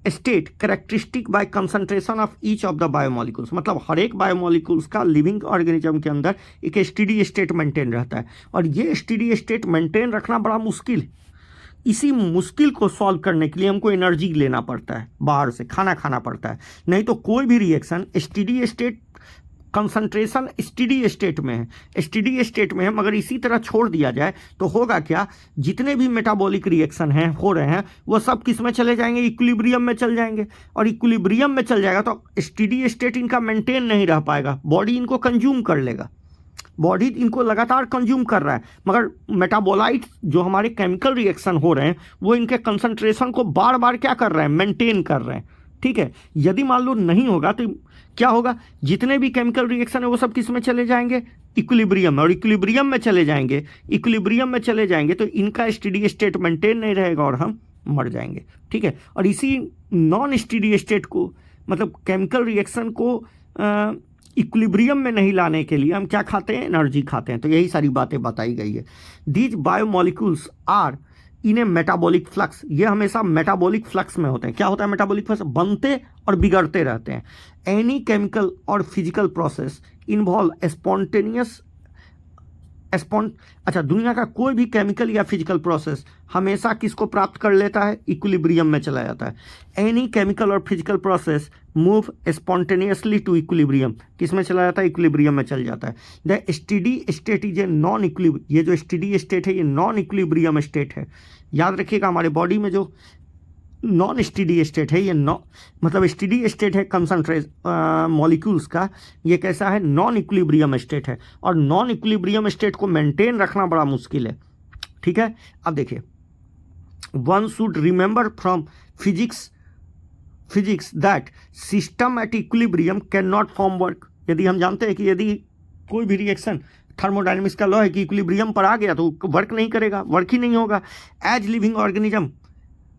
state characteristic by concentration of each of the biomolecules, मतलब हर एक बायोमोलिक्यूल्स का लिविंग ऑर्गेनिज्म के अंदर एक स्टेडी स्टेट मेंटेन रहता है, और ये स्टेडी स्टेट मेंटेन रखना बड़ा मुश्किल है। इसी मुश्किल को सॉल्व करने के लिए हमको एनर्जी लेना पड़ता है, बाहर से खाना खाना पड़ता है, नहीं तो कोई भी reaction steady state concentration steady state में है, मगर इसी तरह छोड़ दिया जाए तो होगा क्या? जितने भी मेटाबॉलिक रिएक्शन हैं हो रहे हैं वो सब किस में चले जाएंगे? इक्विलिब्रियम में चल जाएंगे, और इक्विलिब्रियम में चल जाएगा तो स्टेडी स्टेट इनका मेंटेन नहीं रह पाएगा, बॉडी इनको कंज्यूम कर लेगा, बॉडी इनको लगातार कंज्यूम कर रहा है, मगर मेटाबोलाइट्स जो हमारे केमिकल रिएक्शन हो रहे हैं वो इनके कंसंट्रेशन को बार बार क्या कर रहे हैं? मेंटेन कर रहे हैं, ठीक है। यदि मान लो नहीं होगा तो क्या होगा? जितने भी केमिकल रिएक्शन है वो सब किस में चले जाएंगे? इक्विलिब्रियम में, और इक्विलिब्रियम में चले जाएंगे तो इनका स्टेडी स्टेट मेंटेन नहीं रहेगा और हम मर जाएंगे, ठीक है। और इसी नॉन स्टेडी स्टेट को, मतलब केमिकल रिएक्शन को इक्विलिब्रियम में नहीं लाने के लिए हम क्या खाते हैं? एनर्जी खाते हैं। तो यही सारी बातें बताई गई है। These biomolecules are in a metabolic flux, ये हमेशा मेटाबॉलिक फ्लक्स में होते हैं। क्या होता है मेटाबॉलिक फ्लक्स? बनते और बिगड़ते रहते हैं। एनी केमिकल और फिजिकल प्रोसेस इन्वॉल्व अच्छा, दुनिया का कोई भी केमिकल या फिजिकल प्रोसेस हमेशा किसको प्राप्त कर लेता है? इक्विलिब्रियम में चला जाता है। एनी केमिकल और physical process move spontaneously to equilibrium, किस में चला जाता है? इक्विलिब्रियम में चल जाता है। The steady state is a non equilibrium, ये जो स्टेडी स्टेट है ये नॉन इक्विलिब्रियम स्टेट है। याद रखिएगा, हमारे बॉडी में जो नॉन स्टेडी स्टेट है ये मतलब स्टेडी स्टेट है कंसंट्रेट मॉलिक्यूल्स का, ये कैसा है? नॉन इक्विलिब्रियम स्टेट है। और नॉन इक्विलिब्रियम स्टेट को मेंटेन रखना बड़ा मुश्किल है, ठीक है। अब देखिए, one should remember from physics that system at equilibrium can not form work. यदि हम जानते हैं कि यदि कोई भी रिएक्शन, थर्मोडायनेमिक्स का लॉ है कि इक्विलिब्रियम पर आ गया तो वर्क नहीं करेगा, वर्क ही नहीं होगा। As living organism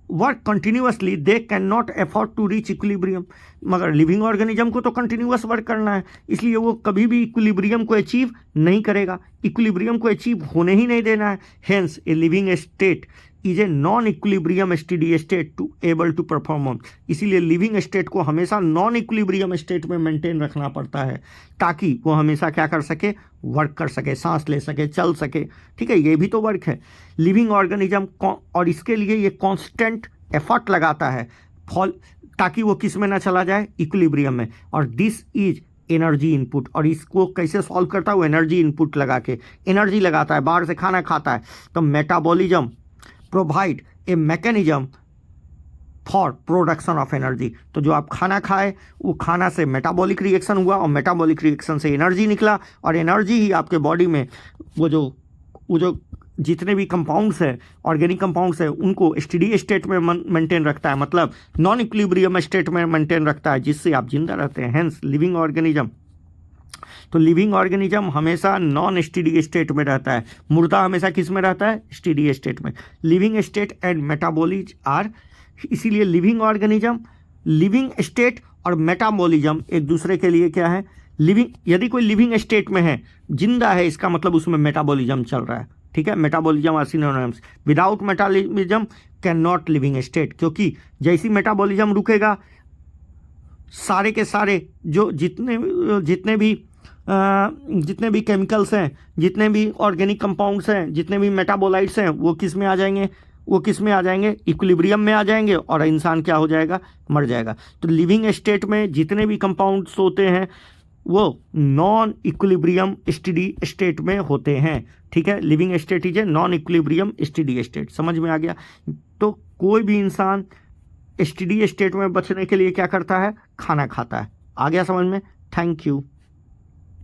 work continuously they can not afford to reach equilibrium. मगर लिविंग ऑर्गेनिज्म को तो कंटिन्यूस वर्क करना है, इसलिए वो कभी भी इक्विलिब्रियम को अचीव नहीं करेगा, इक्विलिब्रियम को अचीव होने ही नहीं देना है। Hence a living state is a non equilibrium steady state to able to perform. इसीलिए लिविंग स्टेट को हमेशा नॉन इक्विलिब्रियम स्टेट में मेंटेन रखना पड़ता है, ताकि वो हमेशा क्या कर सके? वर्क कर सके, सांस ले सके, चल सके, ठीक है। ये भी तो वर्क है लिविंग ऑर्गेनिज्म, और इसके लिए ये कांस्टेंट एफर्ट लगाता है ताकि वो किस में ना चला जाए? इक्विलिब्रियम में। और दिस इज एनर्जी इनपुट। और इसको कैसे सॉल्व करता है? वो एनर्जी इनपुट लगा के एनर्जी लगाता है, बाहर से खाना खाता है। तो metabolism provide a mechanism for production of energy. तो जो आप खाना खाए, वो खाना से मेटाबॉलिक रिएक्शन हुआ और मेटाबॉलिक रिएक्शन से एनर्जी निकला, और एनर्जी ही आपके बॉडी में वो जो जितने भी कंपाउंड्स हैं, ऑर्गेनिक कंपाउंड्स हैं, उनको स्टेडी स्टेट में मेंटेन रखता है, मतलब नॉन इक्विलिब्रियम स्टेट में मेंटेन रखता है, जिससे आप जिंदा रहते हैं। Hence living organism. तो लिविंग ऑर्गेनिज्म हमेशा नॉन स्टेडी स्टेट में रहता है, मुर्दा हमेशा किस में रहता है? स्टेडी स्टेट में। Living state and metabolism are, इसीलिए लिविंग ऑर्गेनिज्म, लिविंग स्टेट और मेटाबॉलिज्म एक दूसरे के लिए क्या है? लिविंग। यदि कोई लिविंग स्टेट में है, जिंदा है, इसका मतलब उसमें मेटाबॉलिज्म चल रहा है, ठीक है। Metabolism are synonyms. Without metabolism can not living state, क्योंकि जैसी मेटाबॉलिज्म रुकेगा, सारे के सारे जो जितने भी केमिकल्स हैं, जितने भी ऑर्गेनिक कंपाउंड्स हैं, जितने भी मेटाबोलाइट्स हैं, वो किस में आ जाएंगे? वो किस में आ जाएंगे? इक्विलिब्रियम में आ जाएंगे, और इंसान क्या हो जाएगा? मर जाएगा। तो लिविंग स्टेट में जितने भी कंपाउंड्स होते हैं वो नॉन इक्विलिब्रियम स्टेडी स्टेट में होते हैं, ठीक है। Living state is a non equilibrium steady state. समझ में आ गया? तो कोई भी इंसान स्टेडी स्टेट में बचने के लिए क्या करता है? खाना खाता है। आ गया समझ में? Thank you.